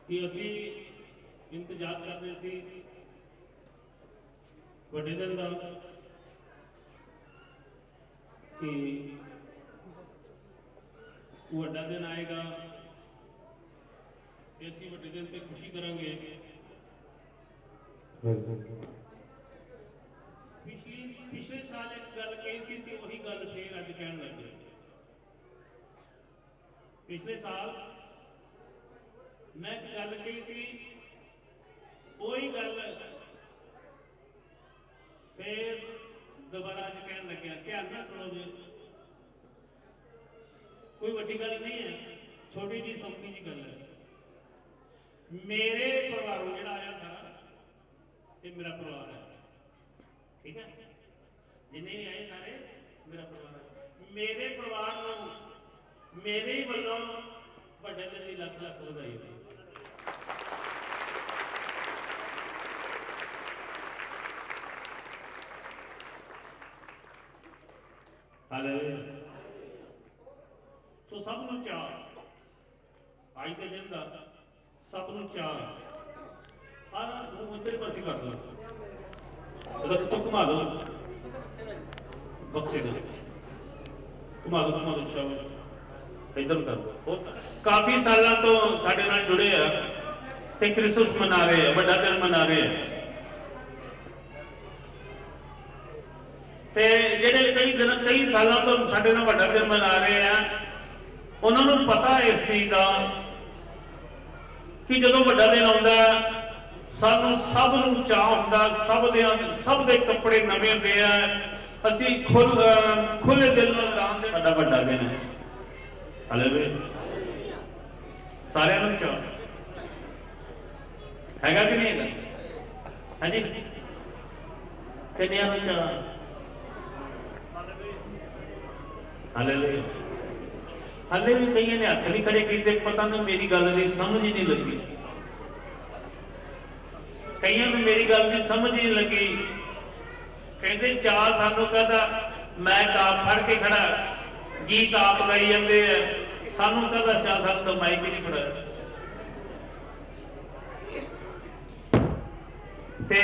कि असी इंतजार कर रहे सी बड़े दिन का कि वड्डा दिन आएगा, असी वड्डे दिन पे खुशी करांगे। पिछले साल एक गल कही सी ते वही गल फिर अज कहन लगे। पिछले साल मैं एक गल कही सी, वही गल फिर दोबारा अज कहन लगे। ध्यान ना सुनो जी, कोई वड्डी गल नहीं है, छोटी जी सौखी जी गल है। मेरे परिवारों जो आया था ये मेरा परिवार है, ठीक है, जिन्हें भी आए सारे मेरा परिवार है। मेरे परिवार को मेरे ही वालों बड़े दिन की लख लख बधाई हो। सो सब नूं चाह अज के दिन का सब नूं चाह इधर पासे कर दो, तो घुमा दो बक्से दो, घुमा दो शाबाश, इधर कर दो। काफी साल तो साडे नाल जुड़े आ ते क्रिसमस मना रहे हैं, बड़ा दिन मना रहे हैं। कई साल तो साडे नाल बड़ा दिन मना रहे हैं। उन्होंने पता इस चीज का कि जो बड़ा दिन आता सानू सब नूं चाह हुंदा, सब दे कपड़े नवे दे असी खुले दिल नाल बड़ा बड़ा दिन है। हाले सारे नूं चाह हैगा कि नहीं है? हाँ जी, किन्नियां नूं चाह? हाले भी कई ने हथ नहीं खड़े किए, पता नहीं मेरी गल की समझ ही नहीं लगी। कई मेरी गल की समझ ही नहीं लगी। कहते चाह सानू कहता मैं आप फड़ के खड़ा, गीत आप गाई जाते हैं, सानू कहता चाह सानू तो माइक ही नहीं खड़ा। ते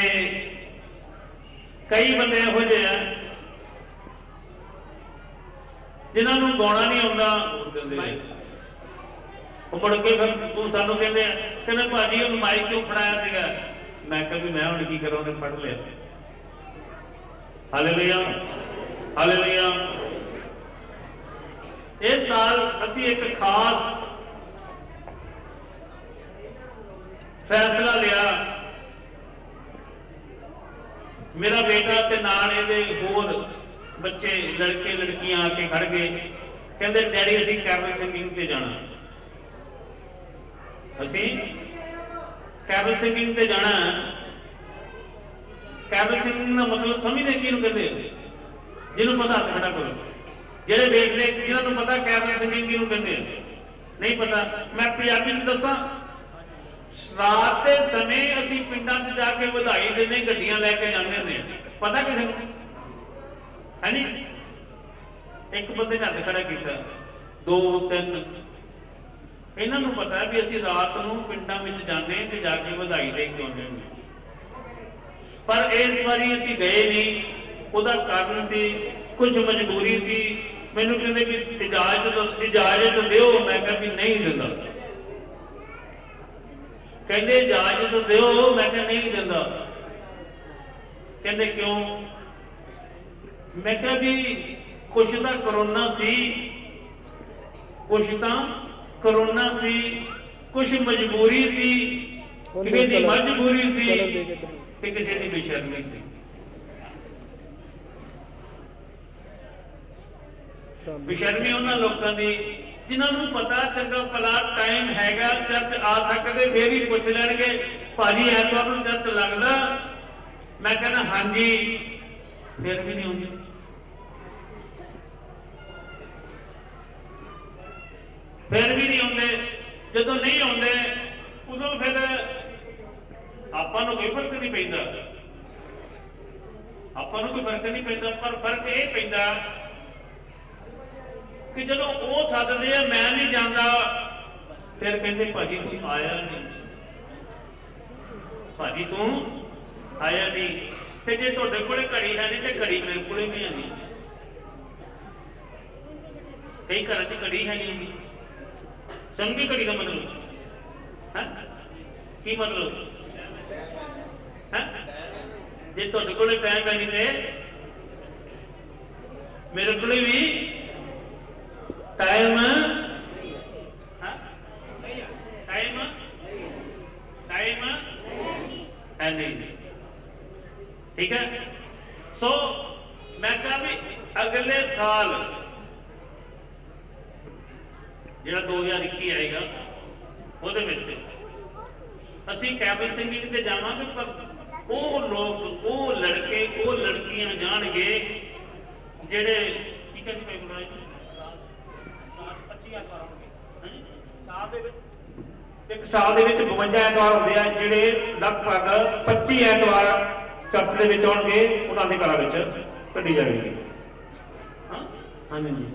कई बंदे यहो जे हैं जिन्होंने गाना नहीं आता, मुड़ के फिर सानू कहते भाजी उन्हें माइक क्यों फड़ाया सीगा। मैं कहा भी मैं हूं की करा, उन्हें फड़ लिया। Hallelujah hallelujah. इस साल असी एक खास फैसला लिया। मेरा बेटा ते नाल इहदे होर बच्चे लड़के लड़कियां आके खड़ गए, कहते डैडी असी कैरल सिंगिंग ते जाना, असी कैरल सिंगिंग ते जाना। कैरल सिंगिंग का मतलब समझते की कहते? जिन्होंने पता हाथ खड़ा करो, जेडे देख ले जिन्होंने पता कैरल सिंगिंग की कहते नहीं पता। मैं पंजाबी च दसा, रात के समय असी पिंडां च जाके बधाई देने, गड्डियां लैके जाते हैं, पता किसी को है नी? एक बंदे ने हथ खड़ा किया, दो तीन, इन्हों पता है भी असी रात को पिंडां में जाने ते जाके बधाई दे के आने। पर इस बारी असी गए नहीं, उसका कारण सी कुछ मजबूरी सी। मैनू कहते कि इजाजत दो, मैं कहा भी नहीं दिंदा। कहते इजाजत दो, मैं कहा नहीं दिंदा। कहते क्यों? मैं कहा भी कुछ तो करोना सी, कुछ तो करोना सी, कुछ मजबूरी सी, किसी की मजबूरी सी ते किसी की बेशर्मी सी। बेशर्मी उन्होंने लोगों की जिन्होंने पता चंगा भला टाइम हैगा, चर्च आ सकते, फिर ही पूछ लेंगे भाजी ऐतवार नूं चर्च लगदा? मैं कहना हाँ जी, फिर भी नहीं आउंदे। फिर भी नहीं आते। जो नहीं आते उदों फिर आपां नूं कोई फर्क नहीं पैंदा, आपां नूं कोई फर्क नहीं पैंदा। पर फर्क ये पैंदा कि जो वो सददे मैं नहीं जाता, फिर कहते भाजी तू आया नहीं। भाजी तू आया नहीं, ते जे तुहाडे कोले घड़ी है नहीं ते घड़ी मेरे कोले भी है नहीं। कई घर च घड़ी है नहीं, समझी घड़ी का मतलब है की मतलब है? जे तुहाडे कोले टाइम है नहीं ते मेरे कोले भी टाइम टाइम टाइम है नहीं। ठीक है, सो मैं कहा भी अगले साल जो 2021 आएगा वो असी कैबल सिंगिंग से जावांगे, पर वो लोग वो लड़के वो लड़कियां जाणगे जेडे ठीक है एक साल ਦੇ ਵਿੱਚ 52 ਐਤਵਾਰ ਹੁੰਦੇ ਆ ਜਿਹੜੇ ਲਗਭਗ 25 ਐਤਵਾਰ ਚਰਚ ਦੇ ਵਿੱਚ ਆਉਣਗੇ, ਉਹਨਾਂ ਦੇ ਘਰਾਂ ਵਿੱਚ ਕੱਢੀ ਜਾਵੇਗੀ। ਹਾਂਜੀ ਜੀ,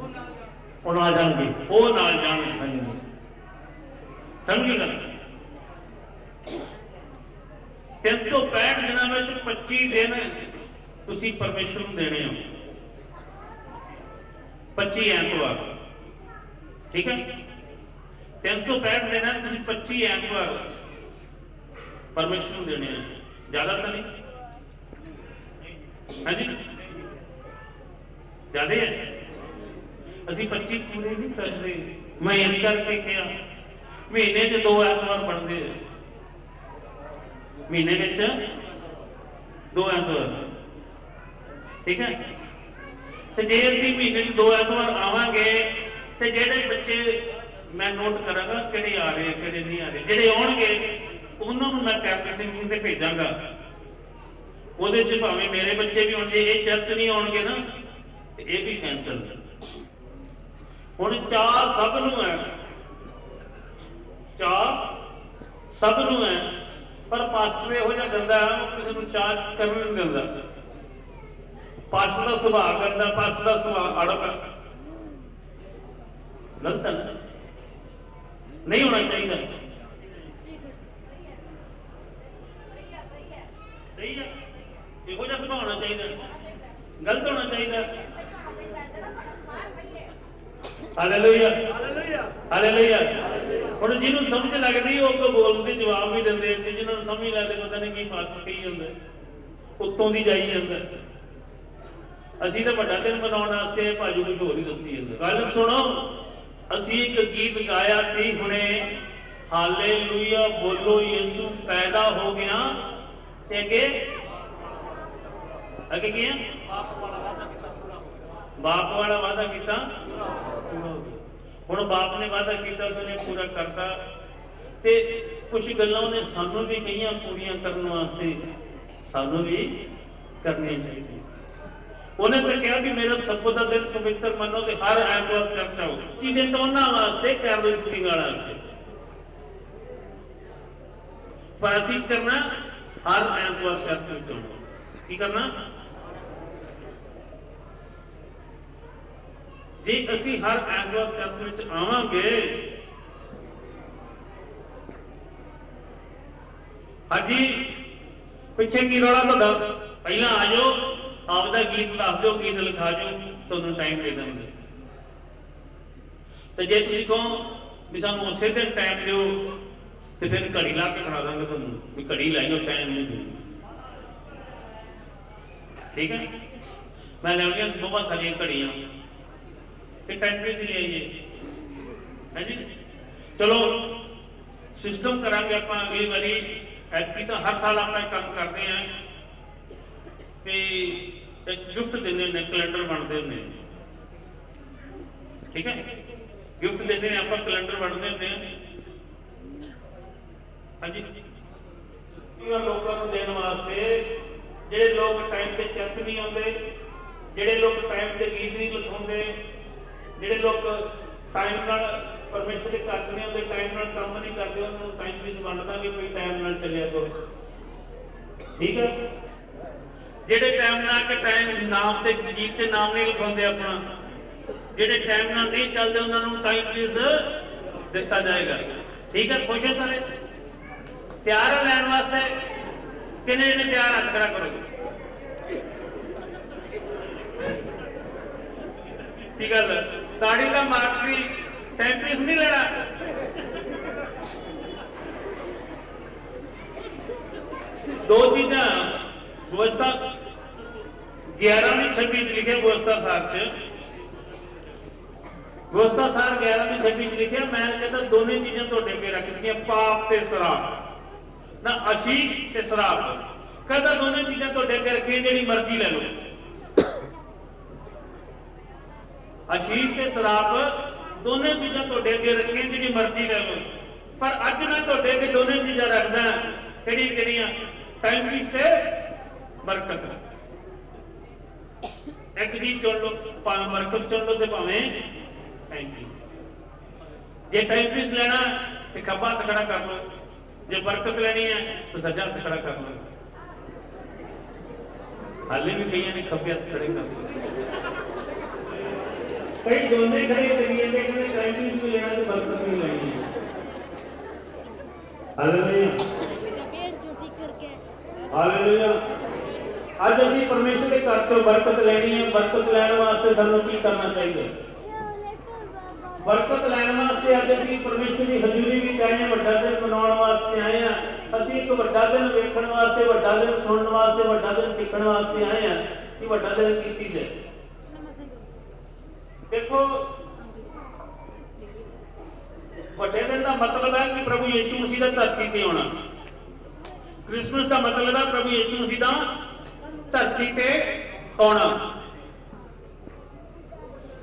ਉਹ ਨਾਲ ਜਾਣਗੇ, ਉਹ ਨਾਲ ਜਾਣਗੇ। ਹਾਂਜੀ ਸਮਝੀ ਗੱਲ? 365 ਦਿਨਾਂ ਵਿੱਚ 25 ਦਿਨ ਤੁਸੀਂ ਪਰਮੇਸ਼ਰ ਨੂੰ ਦੇਣੇ ਹੋ, 25 ਐਤਵਾਰ। ठीक है, 365 दिन है, 25 ਐਤਵਾਰ परमेश्वर ਨੂੰ देने हैं, ज्यादा तो नहीं है जी, ज्यादा है। ਅਸੀਂ 25 पूरे नहीं करते। मैं इस करके क्या महीने च 2 ਐਤਵਾਰ ਬਣਦੇ, महीने ਵਿੱਚ 2 ਐਤਵਾਰ। ठीक है, तो जे ਅਸੀਂ महीने च 2 ਐਤਵਾਰ ਆਵਾਂਗੇ ਤੇ ਜਿਹੜੇ ਬੱਚੇ मैं नोट करांगा किहड़े आ रहे किहड़े नहीं आ रहे, ਜਿਹੜੇ ਆਉਣਗੇ ਉਹਨਾਂ ਨੂੰ मैं कैप्टन सिंगिंग ਤੇ ਭੇਜਾਂਗਾ। ਉਹਦੇ ਚ ਭਾਵੇਂ ਮੇਰੇ ਬੱਚੇ ਵੀ ਹੋਣਗੇ, ਇਹ ਚਰਚ ਨਹੀਂ ਆਉਣਗੇ ਨਾ ਤੇ ਇਹ ਵੀ ਕੈਂਸਲ। ਹੁਣ ਚਾਹ ਸਭ ਨੂੰ ਹੈ, ਚਾਹ ਸਭ ਨੂੰ ਹੈ, ਪਰ ਪਾਸਟਰ ਇਹੋ ਜਿਹਾ ਗੰਦਾ ਕਿਸੇ ਨੂੰ ਚਾਹ ਕਰਨ ਨਹੀਂ ਦਿੰਦਾ। ਪਾਸਟਰ ਦਾ ਸੁਭਾਅ ਗੰਦਾ, ਪਾਸਟਰ ਦਾ ਸੁਭਾਅ ਅੜਬ ਹੈ, गलत है, नहीं होना चाहिए। सही है, इहो जिहा सुभाव होना चाहिए, गलत होना चाहिए। Hallelujah hallelujah. हुण जिन्होंने समझ लगती वो बोलते जवाब भी देंगे, जिन्होंने समझ लगते पता नहीं की पास कही जाता, उत्तों की जाई जाता। असीं तो वड्डा दिन मनाउण वास्ते भाजू कुछ होर ही दसी जांदा। गल सुणो, असी एक गीत गाया थी हुणे, हालेलुया बोलो यीशु पैदा हो गया, अगे अगे क्या बाप वाला वादा किया, हुण बाप ने वादा किया उसने पूरा करता, ते कुछ गल्लां उन्हें सानू भी कहियां पूरियां करने वास्ते सानू भी करनी चाहिए। उन्हें तो कहा कि मेरा सबको का दिन पवित्र मनो कि हर ऐतवार चर्च आओ। चीजें तो उन्होंने वास्ते कैरोल सिंगिंग वाला, पर असी करना हर ऐतवार चर्च में आना। की करना जे असी हर ऐतवार चर्च में आवांगे, हाँ जी पिछे की रौला तुहाडा, पहला आ जाओ आपका गीत दस दो, गीत लिखा जो, तुहानूं टाइम दे देंगे। तो जे तुसीं कहो भी सानूं उसे दिन टाइम दो, तो फिर घड़ी ला के खड़ा देंगे तुहानूं भी घड़ी लाइओ, टाइम नहीं दो। ठीक है, मैं लिया बहुत सारिया घड़ियां ते टाइम भी ले आइए है जी। चलो सिस्टम करांगे आप अगली बारी, ऐतकी तो हर साल आप काम करते हैं ते गिफ्ट देने ने, कैलेंडर बनते होंगे। ठीक है, गिफ्ट देते हैं आप, कैलेंडर बनते होंगे। हाँ जी, लोगों को देने वास्ते, जेडे लोग टाइम से चर्च नहीं आते, जेडे लोग टाइम से गीत नहीं लिखाते, जेडे लोग टाइम नाल परमेश्वर के घर नहीं आते, टाइम नाल काम नहीं करते, उन्होंने टाइम पीस बन देंगे, कोई टाइम नाल चलिया करो। ठीक है, जेडे टाइम ना के टाइम नाम ते गीत ते नाम नहीं लिखाते अपना, जेडे टाइम ना नहीं चलते उन्होंने टाइम पीस दिता जाएगा। ठीक है, खुश है सारे, तैयार है लैन वास्ते? किन्ने जने तैयार हाथ खड़ा करो की गल ताड़ी का मार्क्स टाइम पीस नहीं लेना दो चीजा व्यवस्था 11/26 लिखे व्यवस्था सार च व्यवस्था सार 11/26 लिखे मैं कहता दोनों चीजा तुहाडे अगे रख दी पाप ते शराब ना आशीष ते शराब कहता दोनों चीजा तुहाडे अगे रखी जिहड़ी मर्जी ले लो आशीष ते शराब दोनों चीजा तुहाडे अगे रखी जिहड़ी मर्जी ले लो पर अज मैं तुहाडे अगे दोनों चीजा रखदा किहड़ियां टाइम पीस ते बरकत एक चीज चुन लो भावें बरकत चुन लो ते भावें टाइम पीस जे टाइम पीस लेना तो खब्बा हथ खड़ा कर लो जे बरकत लेनी है तो सज्जा हथ खड़ा कर लो हाले भी कई ने खब्बे हथ खड़े कर लो कई दोनों खड़े करिए कहते टाइम पीस भी लेना तो बरकत भी लेनी है हालेलुया हालेलुया आज असीं परमेश्वर के घर चों बरकत लेनी है बरकत लैण वास्ते सानूं की करना चाहिए बरकत लैण वास्ते अज असीं परमेश्वर की हजूरी विच आए हैं वड्डा दिन मनाउण वास्ते आए हैं असीं एक वड्डा दिन वेखण वास्ते वड्डा दिन सुणन वास्ते वड्डा दिन सीखण वास्ते आए हैं कि वड्डा दिन की चीज है देखो वड्डे दिन का मतलब है कि प्रभु यीशु मसीह का धरती ते आउणा क्रिसमस का मतलब है प्रभु यीशु मसीह का धरती से आना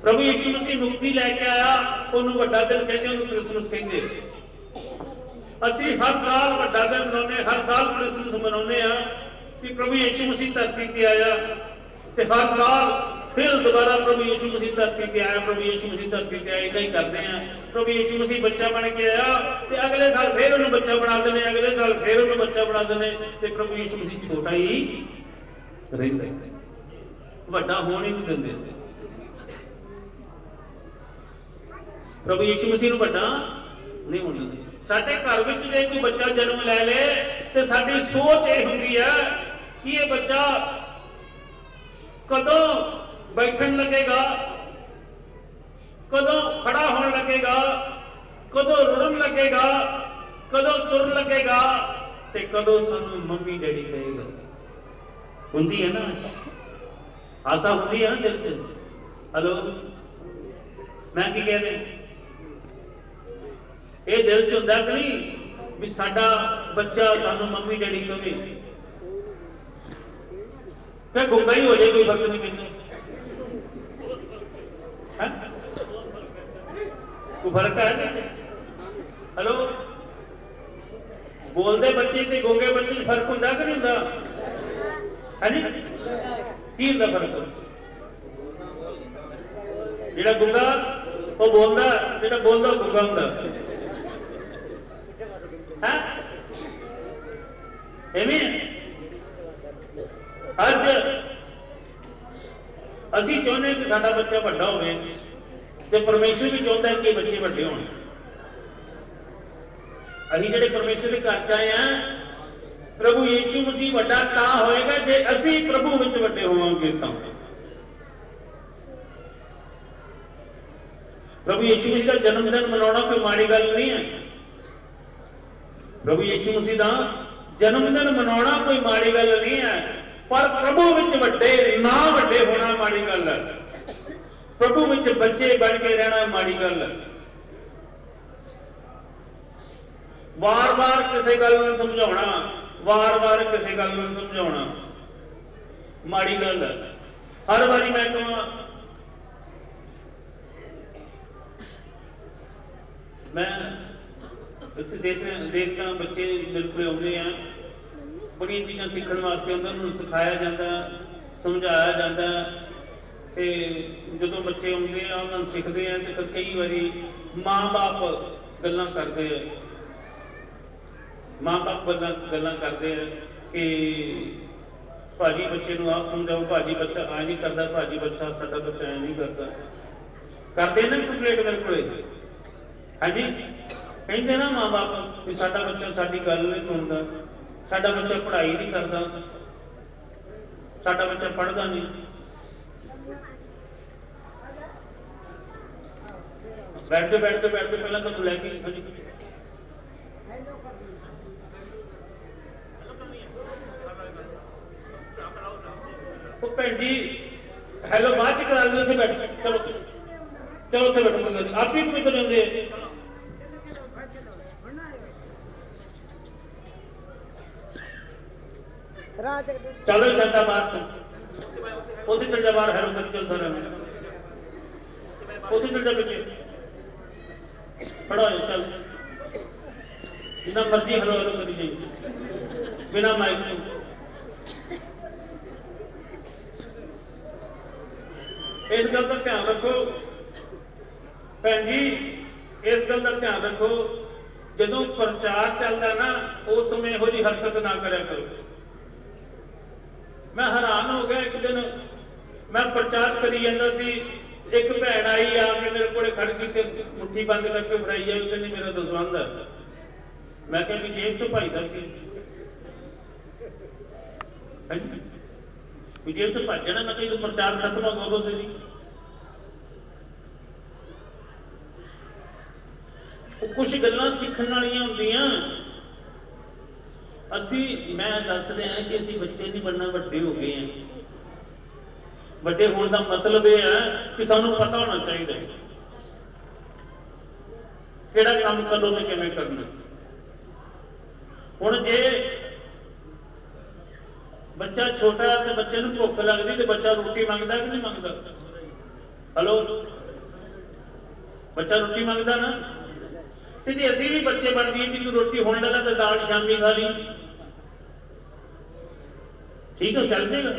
प्रभु यीशु मसीह मुक्ति लैके आया उन्होंने वड्डा दिन कहते हैं क्रिसमस कहते असी हर साल वड्डा दिन मनाने हर साल क्रिसमस मनाने कि प्रभु यीशु मसीह धरती से आया ते हर साल फिर दोबारा प्रभु यीशु मसीह धरती से आया प्रभु यीशु मसीह धरती से आया इदा ही करते हैं प्रभु यीशु मसीह बच्चा बन के आया ते अगले साल फिर उन्हें बच्चा बना देने अगले साल फिर उन्हें बच्चा बना देने ते प्रभु यीशु मसीह छोटा ही रहिंदा वड्डा होण ही नहीं दिंदे प्रभु यीशु मसीह नूं वड्डा नहीं होण दिंदे साडे घर विच जे कोई बच्चा जन्म लै ले ते साडी सोच ये हुंदी है कि ये बच्चा कदों बैठन लगेगा कदों खड़ा होने लगेगा कदों रुड़न लगेगा कदों तुरन लगेगा ते कदों सानू मम्मी डैडी कहेगा हुंदी है ना आशा हुंदी है ना दिल च हेलो मैं की कहते ये दिल च हुंदा कि नहीं भी साडा बच्चा सानू मम्मी डैडी कहे फिर गुंगा ही हो जाए कोई फर्क नहीं पैंदा कोई फर्क है हेलो बोलते बच्चे ते गूंगे बच्चे फर्क हुंदा कि नहीं हुंदा है नी की हुंदा फर्क जिहड़ा गूंगा वो बोलदा जिहड़ा बोलदा गूंगा हुंदा है एवें अज असी चाहते कि साडा बच्चा वड्डा होवे ते परमेश्वर भी चाहता है कि बच्चे वड्डे होण असीं जिहड़े परमेश्वर के घर च आए हैं प्रभु यीशु मसीह वड्डा तां होएगा जे असीं प्रभु विच वड्डे होवांगे तां प्रभु यीशु मसीह का जन्मदिन मनाउणा कोई माड़ी गल नहीं है प्रभु यीशु मसीह का जन्मदिन मनाउणा कोई माड़ी गल नहीं है पर प्रभु विच वड्डे ना वड्डे होना माड़ी गल है प्रभु विच बच्चे बन के रहना माड़ी गल है वार वार किसी गल नूं समझाउणा वार वार किसी गल नूं समझाउणा माड़ी गल है हर बारी मैं कहां मैं देखता बच्चे मेरे को आउंदे हैं बड़ी चीज़ां सीखण वास्ते उन्होंने सिखाया जाता समझाया जाता ते जो बच्चे आउंदे आ उन्होंने सीखते हैं तो फिर कई बारी माँ बाप गल्लां करते हैं माँ बाप गल्लां करते हैं कि भाजी बच्चे नूं आप समझाओ भाजी बच्चा आ नहीं करता भाजी बच्चा साडा बच्चा ऐ नहीं करता करते ना कंप्लेंट मेरे को हाँ जी कहते ना माँ बाप भी साडा बच्चा साडी गल नहीं सुनता साडा बच्चा पढ़ाई नहीं करता, साडा बच्चा पढ़ता नहीं। बैठते बैठते बैठते पहला तुम लैके भैन जी हेलो बाद च करा दी, उत्थे बैठ चलो चलो उत्थे बैठो, कोई आप ही पवित्र रहंदे चलो चलता बाहर तो उसी चल जा बाहर, हेलो कर चल सारा उसी चल जा पीछे खड़ा हो चल, जितना मर्जी हेलो हेलो करी जाइए बिना माइक तो। इस गल का ध्यान रखो भैन जी, इस गल का ध्यान रखो, जदों प्रचार चलता ना उस समय यहो जी हरकत ना करया करो। मैं हैरान हो गया, एक दिन मैं प्रचार करी जाता सी, एक भैन आई आके मेरे को खड़ गई ते मुट्ठी बंद करके फड़ाई जाए, कहती मेरा दसवंध है। मैं कहा कि जेब चो भाई दस जेब चो भज जाना, मैं कहीं तो प्रचार खत्म हो गौरव से जी। कुछ गल्लां सीखण वालियां हुंदियां, असी मैं दस रहा कि असी बच्चे नहीं बनना, वड्डे हो गए हैं। वड्डे होने का मतलब यह है कि सानू पता होना चाहिए किहड़ा काम करो तो किवें करना। हुण जे बच्चा छोटा तो बच्चे नूं भुख लगदी तो बच्चा रोटी मंगदा कि नहीं मंगदा? हेलो, बच्चा रोटी मंगदा ना। तो जे असी भी बच्चे बन गए कि तू रोटी होने लगा तो दाल शामी खा ली, ठीक है चल जाएगा।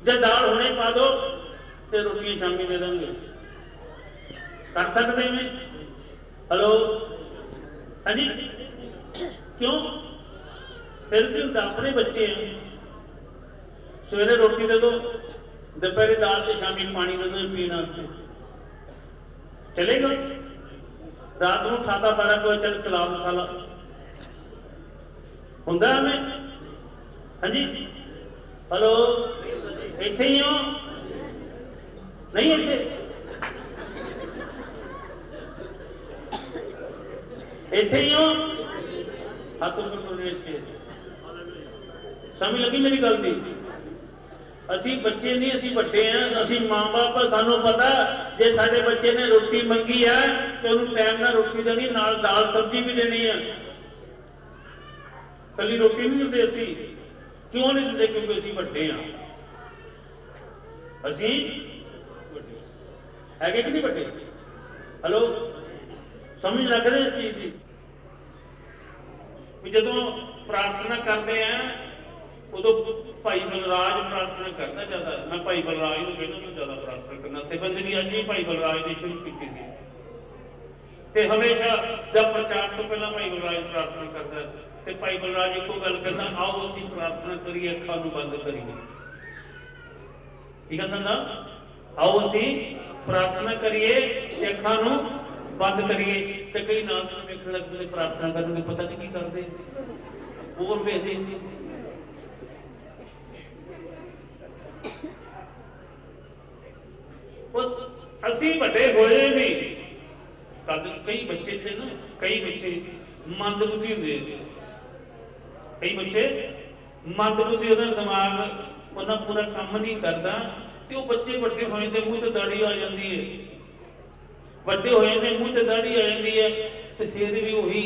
जब दाल होने पा दो तो रोटियां शामी दे देंगे, कर सकते हैं। हेलो, हाँ जी, क्यों? फिर भी अपने बच्चे हैं, सवेरे रोटी दे दो, दोपहर दाल से शामी पानी दे दो पीने वास्ते, चलेगा। रात को खाता 12 बजे चल सलाद खा ला, होंदा हमें? हाँ जी, हेलो, इत्थे ही हो? नहीं इत्थे? इत्थे ही हो? हाथ ऊपर करो, इत्थे। समझ लगी मेरी गल दी? असी बच्चे नहीं, असी बड़े हैं, असी मां बाप, सानू पता जे साडे बच्चे ने रोटी मंगी है तो उन्हें टाइम ना रोटी देनी, नाल दाल सब्जी भी देनी है। कली रोटी नहीं दिंदे असी, क्यों नहीं दिंदे? क्योंकि असी बड़े हैं। असी है कि नहीं बड़े? हेलो, समझ लग रही इस चीज की? जदों प्रार्थना करते हैं उदों भाई बलराज प्रार्थना करता ज्यादा, मैं भाई बलराज को कहना मैं ज्यादा प्रार्थना करना। बंदगी अज भी भाई बलराज ने शुरू की थी, हमेशा जब प्रचार तो पहला भाई बलराज प्रार्थना करता है। भाई बलराज एको गल कहना, आओ असीं प्रार्थना करिए, अखां नूं बंद करिए। ठीक है ना, आओ असीं प्रार्थना करिए, अखां नूं बंद करिए। तो कई नाल वेखण लग पए प्रार्थना करनगे, पता नहीं की करदे, होर वेखदे। असी बड़े होए भी कई बच्चे थे ना, कई बच्चे मंद बुद्धि होंगे, कई बच्चे मंद बुद्धि, दिमाग उन्हें पूरा काम नहीं करता। तो बच्चे बड़े हो जाते, मूँह ते दाढ़ी आ जाती है, बड़े हो जाते मूँह ते दाढ़ी आ जाती है, तो फिर भी वही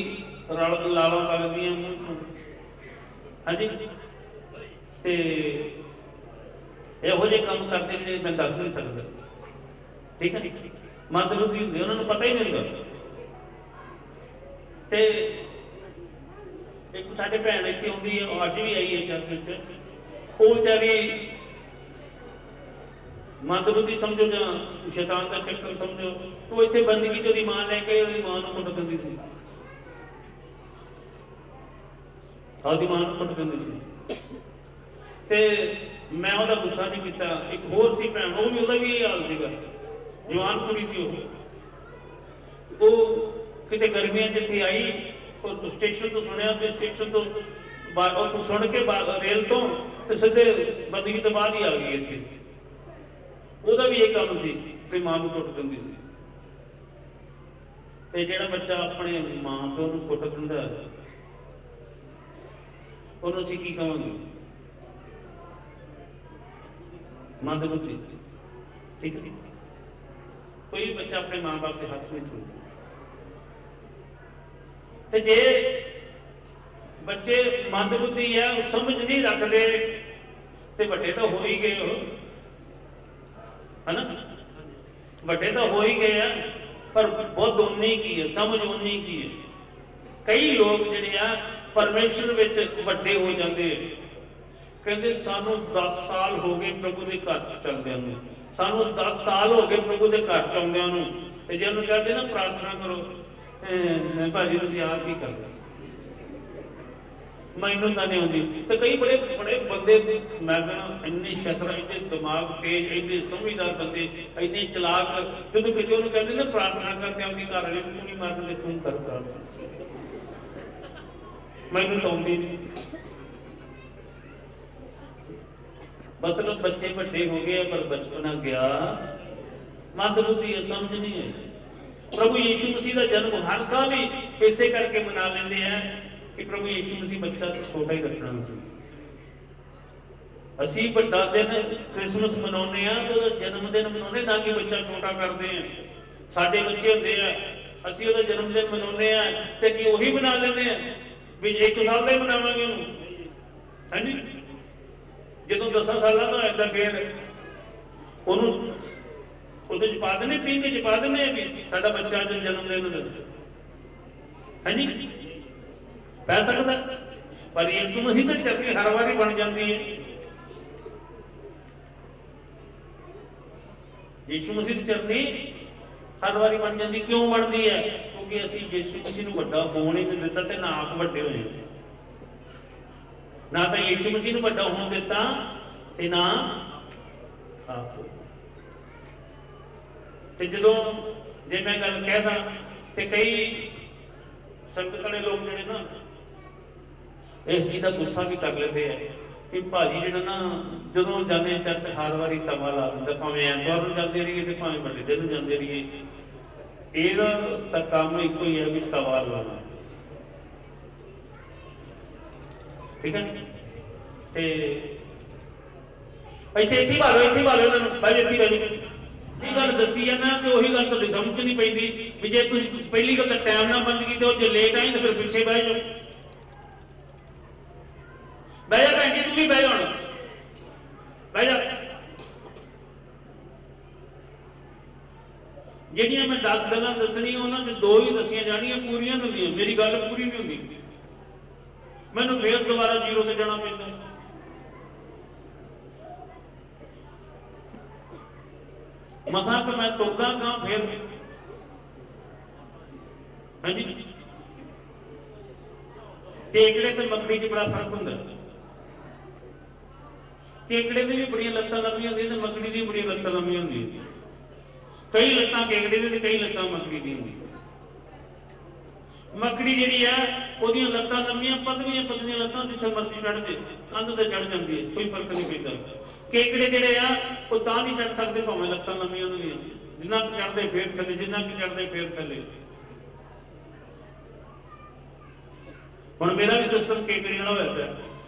रल लाला लगती मूँह को। हाँ जी, तो यहो जे काम करते जो मैं दस नहीं सकता। ठीक है, मंद बुद्धि होंगे, उन्होंने पता ही नहीं होता। एक साडे भैन इत्थे आउंदी है, अज भी आई है चर्च च, वो बेचारी मंद बुद्धि समझो या शैतान का चक्कर समझो, तो इत्थे बंदगी च मां लैके मां नूं कुट दिंदी सी, आपदी मां नूं कुट दिंदी सी। ते मैं उहदा गुस्सा नहीं किया। एक होर सी भैन, वो भी उहदा भी यही हाल सीगा, जवान कुड़ी सी वो किते गर्मियां च आई, और स्टेशन तो सुनिया, स्टेशन तो ਉੱਥੋਂ ਸੁਣ ਕੇ ਰੇਲ ਤੋਂ ਤੇ ਸਿੱਧੇ ਬੰਦਗੀ ਤੋਂ ਬਾਅਦ ਹੀ ਆ ਗਈ ਇੱਥੇ। ਉਹਦਾ ਵੀ ਇਹ ਕੰਮ ਸੀ ਵੀ ਮਾਂ ਨੂੰ ਕੁੱਟ ਦਿੰਦੀ ਸੀ। ਤੇ ਜਿਹੜਾ ਬੱਚਾ ਆਪਣੇ ਮਾਂ ਪਿਓ ਨੂੰ ਕੁੱਟ ਦਿੰਦਾ ਉਹਨੂੰ ਅਸੀਂ ਕੀ ਕਹਾਂਗੇ? ਮੰਦਬੁੱਧੀ। ਠੀਕ ਹੈ, ਕੋਈ ਬੱਚਾ ਆਪਣੇ ਮਾਂ ਬਾਪ ਦੇ ਹੱਥ ਨਹੀਂ ਚੁੱਕਦਾ। ਤੇ ਜੇ ਬੱਚੇ ਮੰਦਬੁੱਧੀ ਹੈ, ਉਹ ਸਮਝ ਨਹੀਂ ਰੱਖਦੇ, ਤੇ ਵੱਡੇ ਤਾਂ ਹੋ ਹੀ ਗਏ ਹੋ, ਹਨਾ? ਵੱਡੇ ਤਾਂ ਹੋ ਹੀ ਗਏ ਆ, ਪਰ ਬੁੱਧ ਉਨੀ ਕੀ ਹੈ, ਸਮਝ ਉਨੀ ਕੀ ਹੈ। ਕਈ ਲੋਕ ਜਿਹੜੇ ਆ ਪਰਮੇਸ਼ਰ ਵਿੱਚ ਵੱਡੇ ਹੋ ਜਾਂਦੇ, ਕਹਿੰਦੇ ਸਾਨੂੰ 10 ਸਾਲ ਹੋ ਗਏ ਪ੍ਰਭੂ ਦੇ ਘਰ ਚ ਚੱਲਦਿਆਂ ਨੂੰ, ਸਾਨੂੰ 10 ਸਾਲ ਹੋ ਗਏ ਪ੍ਰਭੂ ਦੇ ਘਰ ਚ ਆਉਂਦਿਆਂ ਨੂੰ। ਤੇ ਜੇ ਉਹਨੂੰ ਕਹਿੰਦੇ ਨਾ ਪ੍ਰਾਰਥਨਾ ਕਰੋ, ਭਾਜੀ ਤੁਸੀਂ ਆਪ ਕੀ ਕਰਦੇ, ਮੈਨੂੰ ਤਾਂ ਨਹੀਂ ਆਉਂਦੀ। ਤੇ ਕਈ ਬੜੇ ਬੜੇ ਬੰਦੇ, ਮੈਂ ਕਹਿੰਦਾ ਇੰਨੇ ਸ਼ਤਰ, ਇੰਨੇ ਦਿਮਾਗ ਤੇਜ਼, ਇੰਨੇ ਸਮਝਦਾਰ ਬੰਦੇ, ਇੰਨੇ ਚਲਾਕ, ਜਦੋਂ ਕਿਤੇ ਉਹਨੂੰ ਕਹਿੰਦੇ ਨਾ ਪ੍ਰਾਰਥਨਾ ਕਰਦੇ ਆਪਣੀ ਘਰ ਵਾਲੀ ਨੂੰ ਨਹੀਂ ਮਾਰਦੇ, ਤੂੰ ਕਰ ਪ੍ਰਾਰਥਨਾ, ਮੈਨੂੰ ਤਾਂ ਆਉਂਦੀ ਨਹੀਂ। ਮਤਲਬ ਬੱਚੇ ਵੱਡੇ ਹੋ ਗਏ ਪਰ ਬਚਪਨਾ ਗਿਆ, ਮੰਦਬੁੱਧੀ ਹੈ, ਸਮਝ ਨਹੀਂ ਹੈ। ਪ੍ਰਭੂ ਯੀਸ਼ੂ ਮਸੀਹ ਦਾ ਜਨਮ ਹਰ ਸਾਲ ਹੀ ਇਸੇ ਕਰਕੇ ਮਨਾ ਲੈਂਦੇ ਆ ਕਿ ਪ੍ਰਭੂ ਯੀਸ਼ੂ ਮਸੀਹ ਬੱਚਾ ਛੋਟਾ ਹੀ ਰੱਖਣਾ ਸੀ। ਅਸੀਂ ਵੱਡਾ ਦਿਨ ਕ੍ਰਿਸਮਸ ਮਨਾਉਂਦੇ ਆ, ਉਹਦਾ ਜਨਮ ਦਿਨ ਮਨਾਉਂਦੇ, ਨਾ ਕਿ ਬੱਚਾ ਛੋਟਾ ਕਰਦੇ ਆ। ਸਾਡੇ ਬੱਚੇ ਹੁੰਦੇ ਆ, ਅਸੀਂ ਉਹਦਾ ਜਨਮ ਦਿਨ ਮਨਾਉਂਦੇ ਆ, ਤੇ ਕੀ ਉਹੀ ਮਨਾ ਲੈਂਦੇ ਆ ਵੀ 1 ਸਾਲ ਦਾ ਹੀ ਮਨਾਵਾਂਗੇ ਉਹਨੂੰ? ਹਾਂਜੀ, ਜਦੋਂ 10 ਸਾਲਾਂ ਦਾ ਏਦਾਂ ਫੇਰ ਉਹਨੂੰ ਉਹਦੇ ਚ ਪਾ ਦਿੰਦੇ, ਪਿੰਗ ਚ ਪਾ ਦਿੰਦੇ ਆ ਵੀ ਸਾਡਾ ਬੱਚਾ ਅੱਜ ਜਨਮ ਦਿਨ ਦਾ। ਹਾਂਜੀ, ਪੈ ਸਕਦਾ, ਪਰ ਯਿਸੂ ਮਸੀਹ ਤਾਂ ਚਰਨੀ ਹਰ ਵਾਰੀ ਬਣ ਜਾਂਦੀ ਹੈ। ਯਿਸੂ ਮਸੀਹ ਦੀ ਚਰਨੀ ਹਰ ਵਾਰੀ ਬਣ ਜਾਂਦੀ। ਕਿਉਂ ਬਣਦੀ ਹੈ? ਕਿਉਂਕਿ ਅਸੀਂ ਯਿਸੂ ਮਸੀਹ ਨੂੰ ਵੱਡਾ ਹੋਣ ਹੀ ਨਹੀਂ ਦਿੱਤਾ, ਤੇ ਨਾ ਆਪ ਵੱਡੇ ਹੋਏ, ਨਾ ਤਾਂ ਯਿਸੂ ਮਸੀਹ ਨੂੰ ਵੱਡਾ ਹੋਣ ਦਿੱਤਾ ਤੇ ਨਾ ਆਪ। ਤੇ ਜਦੋਂ ਜੇ ਮੈਂ ਗੱਲ ਕਹਿਦਾ ਤੇ ਕਈ ਸੰਗਤ ਵਾਲੇ ਲੋਕ ਜਿਹੜੇ ਨਾ ਇਸ ਚੀਜ਼ ਦਾ ਗੁੱਸਾ ਵੀ ਕਰ ਲੈਂਦੇ ਆ ਕਿ ਭਾਜੀ ਜਿਹੜਾ ਨਾ ਜਦੋਂ ਜਾਂਦੇ ਚਰਚ ਹਰ ਵਾਰੀ ਤਵਾ ਲਾ ਦਿੰਦਾ, ਭਾਵੇਂ ਐਤਵਾਰ ਨੂੰ ਜਾਂਦੇ ਰਹੀਏ ਤੇ ਭਾਵੇਂ ਵੱਡੇ ਦਿਨ ਨੂੰ ਜਾਂਦੇ ਰਹੀਏ, ਇਹਦਾ ਤਾਂ ਕੰਮ ਇੱਕੋ ਹੀ ਹੈ ਵੀ ਤਵਾ ਲਾਉਣਾ। ਠੀਕ ਹੈ, ਤੇ ਇੱਥੇ ਭਾਲੋ, ਇੱਥੇ ਭਾਲੋ ਇਹਨਾਂ ਨੂੰ, ਭਾਈ ਇੱਥੇ ਭਾਜੀ ਇਹ ਗੱਲ ਦੱਸੀ ਹੈ ਨਾ, ਤੇ ਉਹੀ ਗੱਲ ਤੁਹਾਡੀ ਸਮਝ ਨਹੀਂ ਪੈਂਦੀ ਵੀ ਜੇ ਤੁਸੀਂ ਪਹਿਲੀ ਗੱਲ ਤਾਂ ਟਾਈਮ ਨਾਲ ਬੰਦ ਕੀਤੀ, ਉਹ ਜੇ ਲੇਟ ਆਈ ਤਾਂ ਫਿਰ ਪਿੱਛੇ ਬਹਿ ਜਾਓ। ਬਹਿ ਜਾ ਭੈਣ ਜੀ, ਤੂੰ ਵੀ ਬਹਿ ਜਾ, ਹੁਣ ਬਹਿ ਜਾ। ਜਿਹੜੀਆਂ ਮੈਂ 10 ਗੱਲਾਂ ਦੱਸਣੀਆਂ, ਉਹਨਾਂ ਚ 2 ਹੀ ਦੱਸੀਆਂ ਜਾਣੀਆਂ, ਪੂਰੀਆਂ ਨਹੀਂ ਹੁੰਦੀਆਂ। ਮੇਰੀ ਗੱਲ ਪੂਰੀ ਨਹੀਂ ਹੁੰਦੀ, ਮੈਨੂੰ ਫੇਰ ਦੁਬਾਰਾ 0 ਤੇ ਜਾਣਾ ਪੈਂਦਾ। ਮਸਾਂ ਤਾਂ ਮੈਂ ਤੁਰਦਾ ਗਾ ਫੇਰ। ਹਾਂਜੀ, ਕੇਕੜੇ ਤੇ ਮੱਕੜੀ ਚ ਬੜਾ ਫਰਕ ਹੁੰਦਾ। ਕੇਕੜੇ ਦੀ ਵੀ ਬੜੀਆਂ ਲੱਤਾਂ ਲੰਮੀਆਂ ਹੁੰਦੀਆਂ, ਤੇ ਮੱਕੜੀ ਦੀ ਬੜੀਆਂ ਲੱਤਾਂ ਲੰਮੀਆਂ ਹੁੰਦੀਆਂ। ਕਈ ਲੱਤਾਂ ਕੇਕੜੇ ਦੀ ਤੇ ਕਈ ਲੱਤਾਂ ਮੱਕੜੀ ਦੀ ਹੁੰਦੀਆਂ। ਮੱਕੜੀ ਜਿਹੜੀ ਆ, ਉਹਦੀਆਂ ਲੱਤਾਂ ਲੰਮੀਆਂ, ਪਤਲੀਆਂ ਪਤਲੀਆਂ ਲੱਤਾਂ, ਜਿੱਥੇ ਮਰਜ਼ੀ ਚੜ੍ਹ ਜੇ, ਕੰਧ ਤੇ ਚੜ੍ਹ ਜਾਂਦੀ ਹੈ, ਕੋਈ ਫਰਕ ਨਹੀਂ ਪੈਂਦਾ। ਕੇਕੜੇ ਜਿਹੜੇ ਆ ਉਹ ਤਾਂ ਨਹੀਂ ਚੜ੍ਹ ਸਕਦੇ, ਭਾਵੇਂ ਲੱਤਾਂ ਲੰਮੀਆਂ ਹੁੰਦੀਆਂ, ਜਿੰਨਾ ਕੁ ਚੜ੍ਹਦੇ ਫੇਰ ਥੱਲੇ, ਜਿੰਨਾ ਕੁ ਚੜ੍ਹਦੇ ਫੇਰ ਥੱਲੇ। ਹੁਣ ਮੇਰਾ ਵੀ ਸਿਸਟਮ ਕੇਕੜੀ ਵਾਲਾ ਹੋਇਆ ਪਿਆ,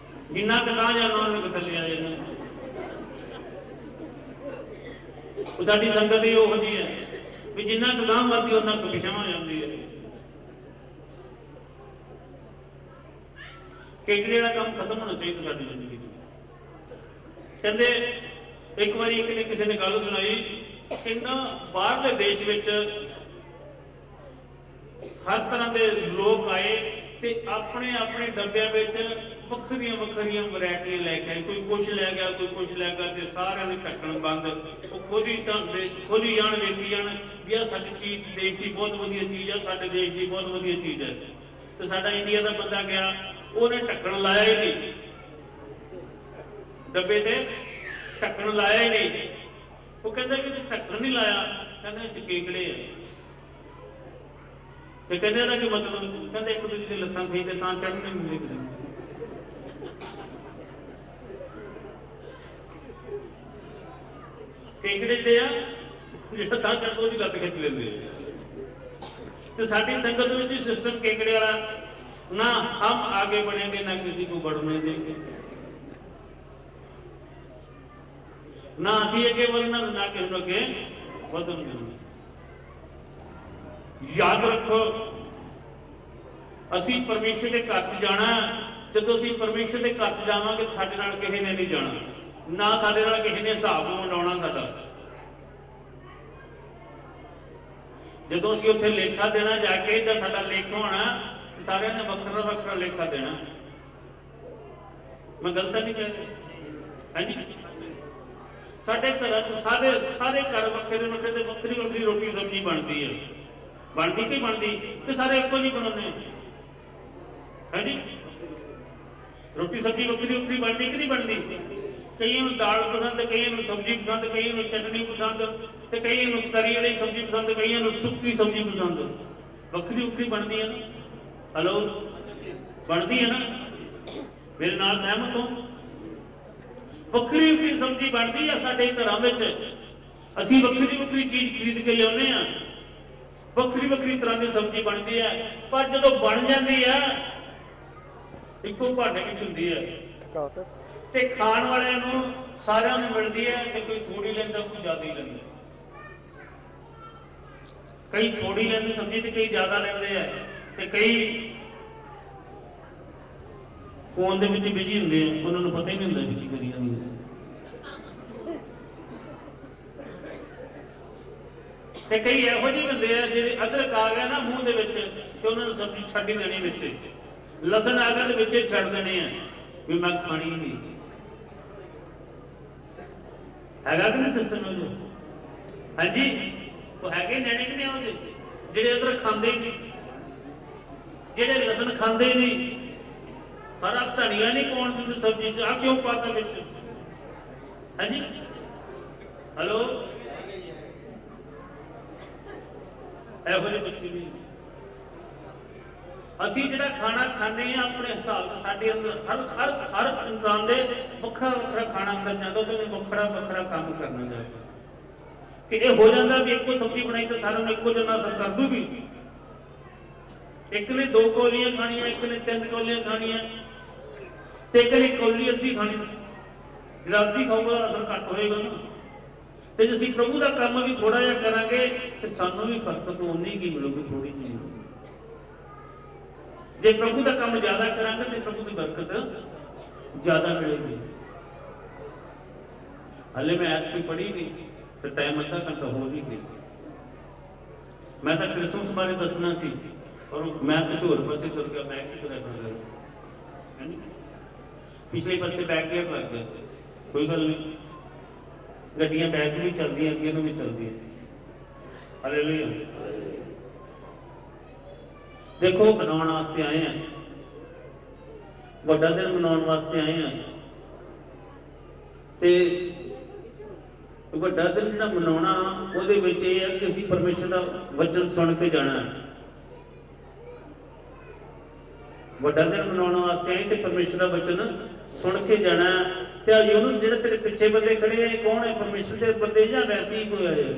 ਜਿੰਨਾ ਕੁ ਤਾਂ ਜਾਣਾ ਉਹਨੇ ਥੱਲੇ ਆ ਜਾਣਾ। ਉਹ ਸਾਡੀ ਸੰਗਤ ਹੀ ਉਹੋ ਜਿਹੀ ਹੈ ਵੀ ਜਿੰਨਾ ਕੁ ਤਾਂ ਮਰਦੀ ਉਹਨਾਂ ਕੁ ਪਿਛਾਂ ਹੋ ਜਾਂਦੀ ਹੈ। ਕੇਕੜੀ ਵਾਲਾ ਕੰਮ ਖਤਮ ਹੋਣਾ ਚਾਹੀਦਾ ਸਾਡੀ ਜ਼ਿੰਦਗੀ 'ਚ। ਕਹਿੰਦੇ ਇੱਕ ਵਾਰੀ ਇੱਕ ਨੇ ਕਿਸੇ ਨੇ ਗੱਲ ਸੁਣਾਈ, ਕਹਿੰਦਾ ਬਾਹਰਲੇ ਦੇਸ਼ ਵਿੱਚ ਹਰ ਤਰ੍ਹਾਂ ਦੇ ਲੋਕ ਆਏ ਤੇ ਆਪਣੇ ਆਪਣੇ ਡੱਬਿਆਂ ਵਿੱਚ ਵੱਖਰੀਆਂ ਵੱਖਰੀਆਂ ਵੈਰਾਈਟੀਆਂ ਲੈ ਕੇ ਆਏ। ਕੋਈ ਕੁਛ ਲੈ ਗਿਆ, ਕੋਈ ਕੁਛ ਲੈ ਗਿਆ, ਤੇ ਸਾਰਿਆਂ ਦੇ ਢੱਕਣ ਬੰਦ। ਉਹ ਖੋਲੀ ਜਾਣ, ਵੇਖੀ ਜਾਣ ਵੀ ਆਹ ਸਾਡੀ ਚੀਜ਼, ਦੇਸ਼ ਦੀ ਬਹੁਤ ਵਧੀਆ ਚੀਜ਼ ਆ, ਸਾਡੇ ਦੇਸ਼ ਦੀ ਬਹੁਤ ਵਧੀਆ ਚੀਜ਼ ਹੈ। ਤੇ ਸਾਡਾ ਇੰਡੀਆ ਦਾ ਬੰਦਾ ਗਿਆ, ਉਹਨੇ ਢੱਕਣ ਲਾਇਆ ਹੀ ਨਹੀਂ, ਡੱਬੇ ਤੇ ਢੱਕਣ ਲਾਇਆ ਹੀ ਨਹੀਂ। ਉਹ ਕਹਿੰਦਾ ਕਿ ਢੱਕਣ ਨਹੀਂ ਲਾਇਆ, ਕਹਿੰਦਾ ਇਹ 'ਚ ਕੇਕੜੇ ਆ। ਤੇ ਕਹਿੰਦੇ ਇਹਦਾ ਕੀ ਮਤਲਬ? ਕਹਿੰਦੇ ਇੱਕ ਦੂਜੇ ਦੀ ਲੱਤਾਂ ਖਿੱਚਦੇ ਤਾਂ ਚੜ੍ਹਨ ਨਹੀਂ ਦਿੰਦੇ। केकड़े जिहड़े आ ਜਿਹੜਾ ਤਾਂ ਚੜ੍ਹਦਾ ਉਹਦੀ ਲੱਤ ਖਿੱਚ ਲੈਂਦੇ ਤੇ ਸਾਡੀ ਸੰਗਤ ਵਿੱਚ ਸਿਸਟਮ ਕੇਕੜੇ ਵਾਲਾ ਨਾ ਹਮ ਆਗੇ बढ़ेंगे ना किसी को बढ़ने देंगे ना ਅਸੀਂ ਅੱਗੇ ਵਧਣਾ ਨਾ ਕਿਸੇ ਨੂੰ ਅੱਗੇ ਵਧਣ ਦੇਣਾ ਯਾਦ ਰੱਖੋ ਅਸੀਂ ਪਰਮੇਸ਼ਰ ਦੇ ਘਰ 'ਚ ਜਾਣਾ ਜਦੋਂ ਅਸੀਂ ਪਰਮੇਸ਼ਰ ਦੇ ਘਰ 'ਚ ਜਾਵਾਂਗੇ ਸਾਡੇ ਨਾਲ ਕਿਸੇ ਨੇ ਨਹੀਂ ਜਾਣਾ ਨਾ ਸਾਡੇ ਨਾਲ ਕਿਸੇ ਨੇ ਹਿਸਾਬ ਵੰਡਾਉਣਾ ਸਾਡਾ ਜਦੋਂ ਅਸੀਂ ਉੱਥੇ ਲੇਖਾ ਦੇਣਾ ਜਾ ਕੇ ਤਾਂ ਸਾਡਾ ਲੇਖਾ ਹੋਣਾ ਸਾਰਿਆਂ ਨੇ ਵੱਖਰਾ ਵੱਖਰਾ ਲੇਖਾ ਦੇਣਾ ਮੈਂ ਗਲਤ ਨਹੀਂ ਕਹਿ ਰਿਹਾ ਹਾਂਜੀ ਸਾਡੇ ਘਰਾਂ 'ਚ ਸਾਰੇ ਘਰ ਵੱਖਰੇ ਵੱਖਰੇ ਤੇ ਵੱਖਰੀ ਵੱਖਰੀ ਰੋਟੀ ਸਬਜ਼ੀ ਬਣਦੀ ਹੈ ਬਣਦੀ ਕਿ ਬਣਦੀ ਤੇ ਸਾਰੇ ਇੱਕੋ ਜਿਹੀ ਬਣਾਉਂਦੇ ਹਾਂਜੀ ਰੋਟੀ ਸਬਜ਼ੀ ਵੱਖਰੀ ਵੱਖਰੀ ਬਣਦੀ ਕਿ ਨਹੀਂ ਬਣਦੀ ਕਈਆਂ ਨੂੰ ਦਾਲ ਪਸੰਦ ਕਈਆਂ ਨੂੰ ਸਬਜ਼ੀ ਪਸੰਦ ਕਈਆਂ ਨੂੰ ਚਟਨੀ ਪਸੰਦ ਤੇ ਕਈਆਂ ਨੂੰ ਤਰੀ ਵਾਲੀ ਸਬਜ਼ੀ ਪਸੰਦ ਕਈਆਂ ਨੂੰ ਸੁੱਕੀ ਸਬਜ਼ੀ ਪਸੰਦ ਵੱਖਰੀ ਵੱਖਰੀ ਬਣਦੀ ਹੈ ਨਾ ਹਲੋ ਬਣਦੀ ਹੈ ਨਾ ਮੇਰੇ ਨਾਲ ਸਹਿਮਤ ਹੋ ਵੱਖਰੀ ਵੱਖਰੀ ਸਬਜ਼ੀ ਬਣਦੀ ਆ ਸਾਡੇ ਘਰਾਂ ਵਿੱਚ ਅਸੀਂ ਵੱਖਰੀ ਵੱਖਰੀ ਚੀਜ਼ ਖਰੀਦ ਕੇ ਲਿਆਉਂਦੇ ਆ ਵੱਖਰੀ ਵੱਖਰੀ ਤਰ੍ਹਾਂ ਦੀ ਸਬਜ਼ੀ ਬਣਦੀ ਹੈ ਪਰ ਜਦੋਂ ਬਣ ਜਾਂਦੀ ਆ ਇੱਕੋ ਭਾਂਡੇ ਵਿੱਚ ਹੁੰਦੀ ਹੈ ਤੇ ਖਾਣ ਵਾਲਿਆਂ ਨੂੰ ਸਾਰਿਆਂ ਨੂੰ ਮਿਲਦੀ ਹੈ ਤੇ ਕੋਈ ਥੋੜੀ ਲੈਂਦਾ ਕੋਈ ਜ਼ਿਆਦਾ ਹੀ ਲੈਂਦਾ ਕਈ ਥੋੜੀ ਲੈਂਦੇ ਸਬਜ਼ੀ ਤੇ ਕਈ ਜ਼ਿਆਦਾ ਲੈਂਦੇ ਆ ਤੇ ਕਈ ਫੋਨ ਦੇ ਵਿੱਚ ਬਿਜੀ ਹੁੰਦੇ ਆ ਉਹਨਾਂ ਨੂੰ ਪਤਾ ਹੀ ਨਹੀਂ ਹੁੰਦਾ ਵੀ ਕੀ ਕਰੀ ਜਾਂਦੇ ਤੇ ਕਈ ਇਹੋ ਜਿਹੇ ਹੁੰਦੇ ਆ ਜਿਹੜੇ ਅਦਰਕ ਆ ਗਿਆ ਨਾ ਮੂੰਹ ਦੇ ਵਿੱਚ ਤੇ ਉਹਨਾਂ ਨੂੰ ਸਬਜ਼ੀ ਛੱਡ ਹੀ ਦੇਣੀ ਵਿੱਚ ਲਸਣ ਆ ਗਿਆ ਤੇ ਵਿੱਚ ਛੱਡ ਦੇਣੇ ਆ ਵੀ ਮੈਂ ਖਾਣੀ ਨਹੀਂ ਹੈਗਾ ਕਿ ਨਹੀਂ ਸਿਸਟਮ ਹਾਂਜੀ ਉਹ ਹੈਗੇ ਨਿਆਣੇ ਕਿ ਨਹੀਂ ਆਉਂਦੇ ਜਿਹੜੇ ਅਦਰਕ ਖਾਂਦੇ ਹੀ ਨਹੀਂ ਜਿਹੜੇ ਲਸਣ ਖਾਂਦੇ ਹੀ ਨਹੀਂ ਹਰਾ ਧਨੀਆ ਨਹੀਂ ਪਾਉਣ ਦਿੰਦੇ ਸਬਜ਼ੀ ਚ ਆ ਕਿਉਂ ਪਾਤਾ ਵਿੱਚ ਹਾਂਜੀ ਹਲੋ ਇਹੋ ਜਿਹੇ ਬੱਚੇ ਵੀ ਅਸੀਂ ਜਿਹੜਾ ਖਾਣਾ ਖਾਂਦੇ ਆ ਆਪਣੇ ਹਿਸਾਬ ਨਾਲ ਸਾਡੇ ਅੰਦਰ ਹਰ ਇਨਸਾਨ ਦੇ ਵੱਖਰਾ ਵੱਖਰਾ ਖਾਣਾ ਅੰਦਰ ਜਾਂਦਾ ਉਹਦੇ ਵੱਖਰਾ ਵੱਖਰਾ ਕੰਮ ਕਰਨਾ ਚਾਹੀਦਾ ਕਿ ਇਹ ਹੋ ਜਾਂਦਾ ਵੀ ਇੱਕੋ ਸਬਜ਼ੀ ਬਣਾਈ ਤਾਂ ਸਾਰਿਆਂ ਨੂੰ ਇੱਕੋ ਜਿਹਾ ਅਸਰ ਕਰ ਦੂਗੀ ਇੱਕ ਨੇ 2 ਕੌਲੀਆਂ ਖਾਣੀਆਂ ਇੱਕ ਨੇ 3 ਕੌਲੀਆਂ ਖਾਣੀਆਂ ਤੇ ਇੱਕ ਨੇ ਕੌਲੀ ਅੱਧੀ ਖਾਣੀ ਜਿਹੜਾ ਅੱਧੀ ਖਾਊਗਾ ਅਸਰ ਘੱਟ ਹੋਏਗਾ ਨਾ ਤੇ ਜੇ ਅਸੀਂ ਪ੍ਰਭੂ ਦਾ ਕੰਮ ਵੀ ਥੋੜਾ ਜਿਹਾ ਕਰਾਂਗੇ ਤੇ ਸਾਨੂੰ ਵੀ ਬਰਕਤ ਉਨੀ ਕੀ ਮਿਲੂਗੀ ਥੋੜੀ ਜਿਹੀ ਜੇ ਪ੍ਰਭੂ ਦਾ ਕੰਮ ਜ਼ਿਆਦਾ ਕਰਾਂਗੇ ਤੇ ਪ੍ਰਭੂ ਦੀ ਬਰਕਤ ਜ਼ਿਆਦਾ ਮਿਲੇਗੀ ਹਲੇ ਮੈਂ ਅੱਜ ਵੀ ਪੜ੍ਹੀ ਨਹੀਂ ਤੇ ਟਾਈਮ ਅੱਧਾ ਘੰਟਾ ਹੋ ਵੀ ਗਿਆ ਮੈਂ ਤਾਂ ਕ੍ਰਿਸਮਸ ਬਾਰੇ ਦੱਸਣਾ ਸੀ ਪਰ ਮੈਂ ਕਿਸੇ ਹੋਰ ਪਾਸੇ ਤੁਰ ਗਿਆ ਮੈਂ ਕੀ ਕਰਾਂ ਹਾਂਜੀ ਪਿਛਲੇ ਪਾਸੇ ਬੈਕ ਗਿਆ ਲੱਗ ਗਿਆ ਕੋਈ ਗੱਲ ਨਹੀਂ ਗੱਡੀਆਂ ਬੈਕ ਵੀ ਚੱਲਦੀਆਂ ਅੱਗੇ ਨੂੰ ਵੀ ਚੱਲਦੀਆਂ ਹਾਲੇਲੂਇਆ ਦੇਖੋ ਮਨਾਉਣ ਵਾਸਤੇ ਆਏ ਆ ਵੱਡਾ ਦਿਨ ਮਨਾਉਣ ਵਾਸਤੇ ਆਏ ਆ ਤੇ ਵੱਡਾ ਦਿਨ ਜਿਹੜਾ ਮਨਾਉਣਾ ਉਹਦੇ ਵਿੱਚ ਇਹ ਹੈ ਕਿ ਅਸੀਂ ਪਰਮੇਸ਼ਰ ਦਾ ਵਚਨ ਸੁਣ ਕੇ ਜਾਣਾ ਵੱਡਾ ਦਿਨ ਮਨਾਉਣ ਵਾਸਤੇ ਆਏ ਤੇ ਪਰਮੇਸ਼ਰ ਦਾ ਵਚਨ ਸੁਣ ਕੇ ਜਾਣਾ ਤੇ ਯੂਨਸ ਜਿਹੜੇ ਤੇਰੇ ਪਿੱਛੇ ਬੰਦੇ ਖੜੇ ਆ ਕੌਣ ਹੈ ਪਰਮੇਸ਼ਰ ਦੇ ਬੰਦੇ ਜਾਂ ਵੈਸੇ ਹੀ ਕੋਈ ਆਏ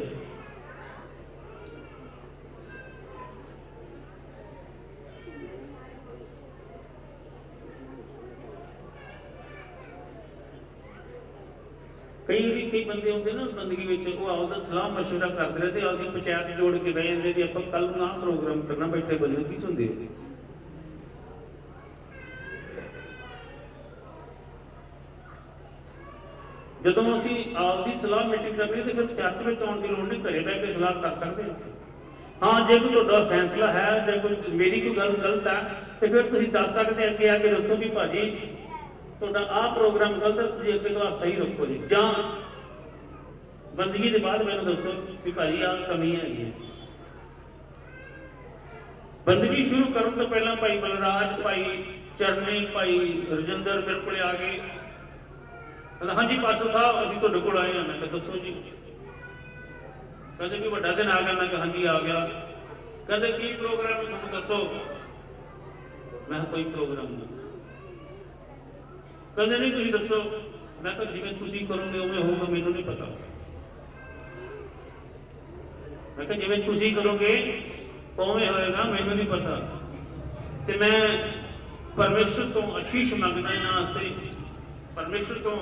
ਕਈ ਬੰਦੇ ਹੁੰਦੇ ਨਾ ਬੰਦਗੀ ਵਿੱਚ ਉਹ ਆਪਦਾ ਸਲਾਹ ਮਸ਼ਵਰਾ ਕਰਦੇ ਰਹੇ ਤੇ ਆਪਦੀ ਪੰਚਾਇਤ ਜੋੜ ਕੇ ਬਹਿ ਜਾਂਦੇ ਵੀ ਆਪਾਂ ਕੱਲ ਨੂੰ ਆਹ ਪ੍ਰੋਗਰਾਮ ਕਰਨਾ ਬੈਠੇ ਬੰਦੇ ਕੀ ਹੁੰਦੇ ਜਦੋਂ ਅਸੀਂ ਆਪਦੀ ਸਲਾਹ ਮੀਟਿੰਗ ਕਰਦੇ ਤੇ ਫਿਰ ਚਰਚ ਵਿੱਚ ਆਉਣ ਦੀ ਲੋੜ ਨਹੀਂ ਘਰੇ ਬਹਿ ਕੇ ਸਲਾਹ ਕਰ ਸਕਦੇ ਹਾਂ ਜੇ ਕੋਈ ਤੁਹਾਡਾ ਫੈਸਲਾ ਹੈ ਜੇ ਕੋਈ ਮੇਰੀ ਕੋਈ ਗੱਲ ਗਲਤ ਹੈ ਤੇ ਫਿਰ ਤੁਸੀਂ ਦੱਸ ਸਕਦੇ ਅੱਗੇ ਆ ਕੇ ਦੱਸੋ ਵੀ ਭਾਜੀ ਤੁਹਾਡਾ ਆਹ ਪ੍ਰੋਗਰਾਮ ਗਲਤ ਹੈ ਤੁਸੀਂ ਅੱਗੇ ਤੋਂ ਸਹੀ ਰੱਖੋ ਜੀ ਜਾਂ ਬੰਦਗੀ ਦੇ ਬਾਅਦ ਮੈਨੂੰ ਦੱਸੋ ਕਿ ਭਾਜੀ ਆਹ ਕਮੀ ਹੈਗੀ ਹੈ ਬੰਦਗੀ ਸ਼ੁਰੂ ਕਰਨ ਤੋਂ ਪਹਿਲਾਂ ਭਾਈ ਬਲਰਾਜ ਭਾਈ ਚਰਨੀ ਭਾਈ ਰਜਿੰਦਰ ਮੇਰੇ ਕੋਲ ਆ ਗਏ ਹਾਂਜੀ ਪਾਸਟਰ ਸਾਹਿਬ ਅਸੀਂ ਤੁਹਾਡੇ ਕੋਲ ਆਏ ਹਾਂ ਮੈਂ ਕਿਹਾ ਦੱਸੋ ਜੀ ਕਹਿੰਦੇ ਵੀ ਵੱਡਾ ਦਿਨ ਆ ਗਿਆ ਮੈਂ ਕਿਹਾ ਹਾਂਜੀ ਆ ਗਿਆ ਕਹਿੰਦੇ ਕੀ ਪ੍ਰੋਗਰਾਮ ਹੈ ਤੁਹਾਨੂੰ ਦੱਸੋ ਮੈਂ ਕੋਈ ਪ੍ਰੋਗਰਾਮ ਨਹੀਂ ਕਹਿੰਦੇ ਨਹੀਂ ਤੁਸੀਂ ਦੱਸੋ ਮੈਂ ਕਿਹਾ ਜਿਵੇਂ ਤੁਸੀਂ ਕਰੋਗੇ ਉਵੇਂ ਹੋਊਗਾ ਮੈਨੂੰ ਨਹੀਂ ਪਤਾ मैं कहा जिवें तुसीं करोगे उवें होएगा, मैनूं नहीं पता। ते मैं परमेश्वर तो आशीष मंगदा इन्हां वास्ते, परमेश्वर तो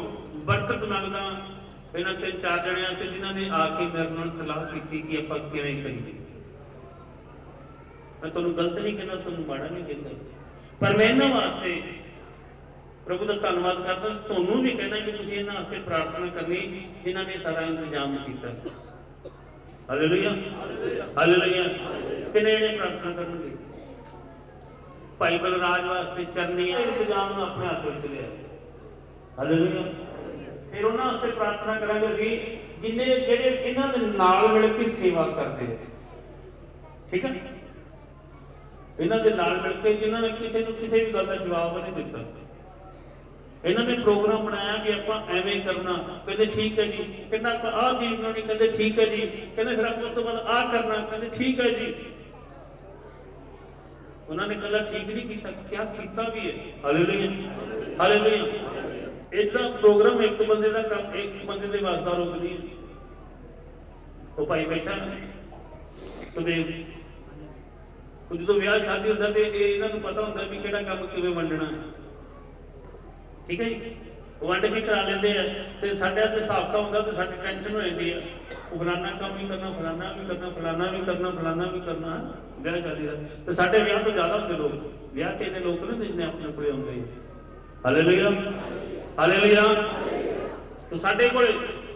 बरकत मंगदा इन्हां 3-4 जणियां ते जिन्हां ने आके मेरे नाल सलाह कीती कि आपां किवें करीए। मैं तुहानूं गलत नहीं कहना, तुहानूं माड़ा नहीं कहंदा, पर मैं इन्हां वास्ते प्रभु का धन्नवाद करदा। तुहानूं भी कहना कि तुसीं इन्हां वास्ते प्रार्थना करनी जिन्हां ने सारा इंतजाम कीता। Hallelujah, hallelujah. किन्ने जणे प्रार्थना करनगे? भाई बलराज वास्ते चरनी इंतजाम अपने हाथ में लिया। हालेलुया। फिर उन्हां वास्ते प्रार्थना करांगे असीं जिन्ने जेहड़े इन्हां दे नाल मिल के सेवा करदे, ठीक है, इन्हां दे नाल मिल के जिन्हां ने किसी नूं किसी भी गल दा जवाब नहीं दिता। इन्होंने प्रोग्राम बनाया कि आप एवें करना, कहते ठीक है जी, कहना आप आ चीज बनानी, कहते ठीक है जी, कहते फिर आप उस तो बाद आ करना, कहते ठीक है जी। उन्होंने कला ठीक नहीं किया, क्या किया भी है। Hallelujah, hallelujah. इतना प्रोग्राम एक बंदे का काम, एक बंदे के वास्ता रोक नहीं। वो भाई बैठा सुदेव, जो ब्याह शादी होता तो इन्हों पता होता भी किहड़ा काम किवें वंडना, ठीक है जी। वंड भी करा लेंदे आ ते साडे ते हिसाब होंदा ते साडी टेंशन हो जाती है, फलाना काम भी करना, फलाना भी करना, फलाना भी करना, फलाना भी करना, ब्याह शादी का। तो साडे ब्याह तो ज्यादा होंदे लोग, ब्याह ते इन्ने लोग नहीं जिन्ने अपने कोले आउंदे। Hallelujah, hallelujah. तो साडे कोले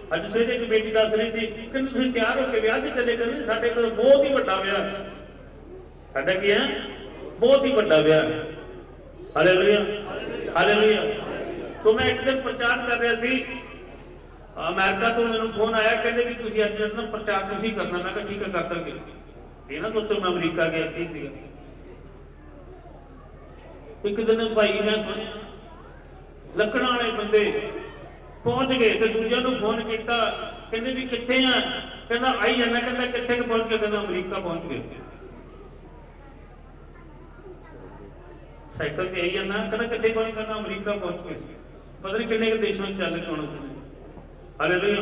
अज सवेरे एक बेटी दस रही थी, कहंदी तुसीं तैयार होके ब्याह ते चले गए। साडे कोल बहुत ही वड्डा ब्याह, साडा की है बहुत ही वड्डा ब्याह। Hallelujah, hallelujah. तो मैं एक दिन प्रचार कर रहा सी, अमेरिका तो मैंने फोन आया, कहते भी तुसीं अज ना प्रचार तुसीं करना। मैं कहा ठीक है, कर देंगे। ये ना सोचो मैं अमरीका गया थी सीगा। एक दिन भाई मैं सुनिया लकड़ां वाले बंदे पहुंच गए तो दूजिਆਂ ਨੂੰ फोन किया, कहते भी कित्थे आ, कहना आई जाना, कहना कित्थे पहुंच गए, कहना अमरीका पहुंच गए। साइकिल ते आई जाना, कहना कित्थे पहुंच, कहना अमरीका पहुंच गए। पता नहीं किन्ने के देशों में चल के आना चाहिए। हालेलुया।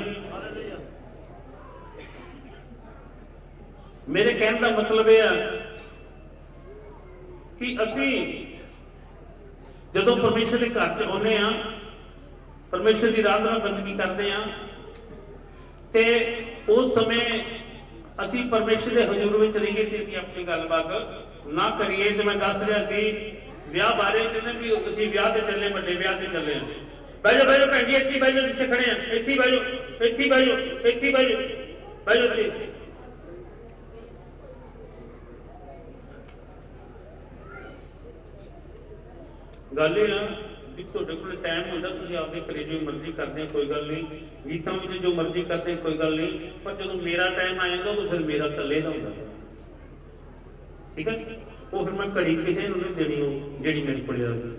मेरे कहने का मतलब यह है कि असी जदों परमेश्वर के घर च आने, परमेश्वर की आराधना बंदगी करते हैं, तो उस समय असी परमेश्वर के हजूर में रहिए तो असी अपनी गलबात ना करिए। तो मैं दस रहा सी ब्याह बारे, कहते भी असी ब्याह ते चले, बड़े ब्याह ते चले। बह जाओ, बह जाओ भैन जी, इत्थे बह जाओ, जिथे खड़े हैं इत्थे बह जाओ, इत्थे बह जाओ, इत्थे बह जाओ, बह जाओ। गल ये भी तुहाडे कोल टाइम होंदा, तुसीं आपदे घरे जो मर्जी करदे हैं, कोई गल नहीं, गीतां विच जो मर्जी करदे हैं, कोई गल नहीं, पर जदों मेरा टाइम आ जांदा तो फिर मेरा कल्ले दा हुंदा, ठीक है। वो फिर मैं घड़ी किसी नूं नहीं देनी, वो जिहड़ी मेरे कोल आंदी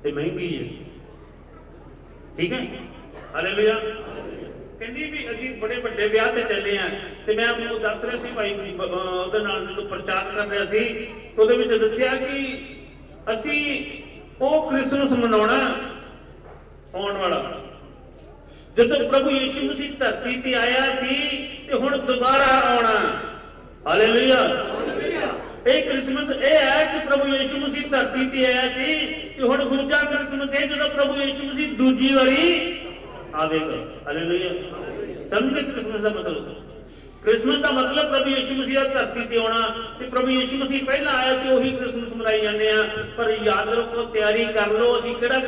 ते महंगी है, ठीक है। हालेलुया। कहंदी भी असीं बड़े वड्डे ब्याह ते चले हैं, ते मैं आपको दस रहा सी भाई उहदे नाल जदों प्रचार कर रहा सी, तो उहदे विच दस्सिया कि असीं ਉਹ क्रिसमस मनाउणा आउण वाला, जदों प्रभु यीशु मसीह धरती ते आया सी ते हुण दोबारा आउणा। हालेलुया। ਇਹ क्रिसमस ਇਹ है कि प्रभु यीशु मसीह धरती ते आया सी ते हुण दूजा क्रिसमस है जदों प्रभु यीशु मसीह दूजी वारी आवेगा। हालेलुया। समझ गए क्रिसमस का मतलब? क्रिसमस का मतलब प्रभु यीशु मसीह धरती ते आना, ते प्रभु यीशु मसीह पहला आया तो वही क्रिसमस मनाई जाते हैं। पर याद रखो, तैयारी कर लो, असीं किहड़ा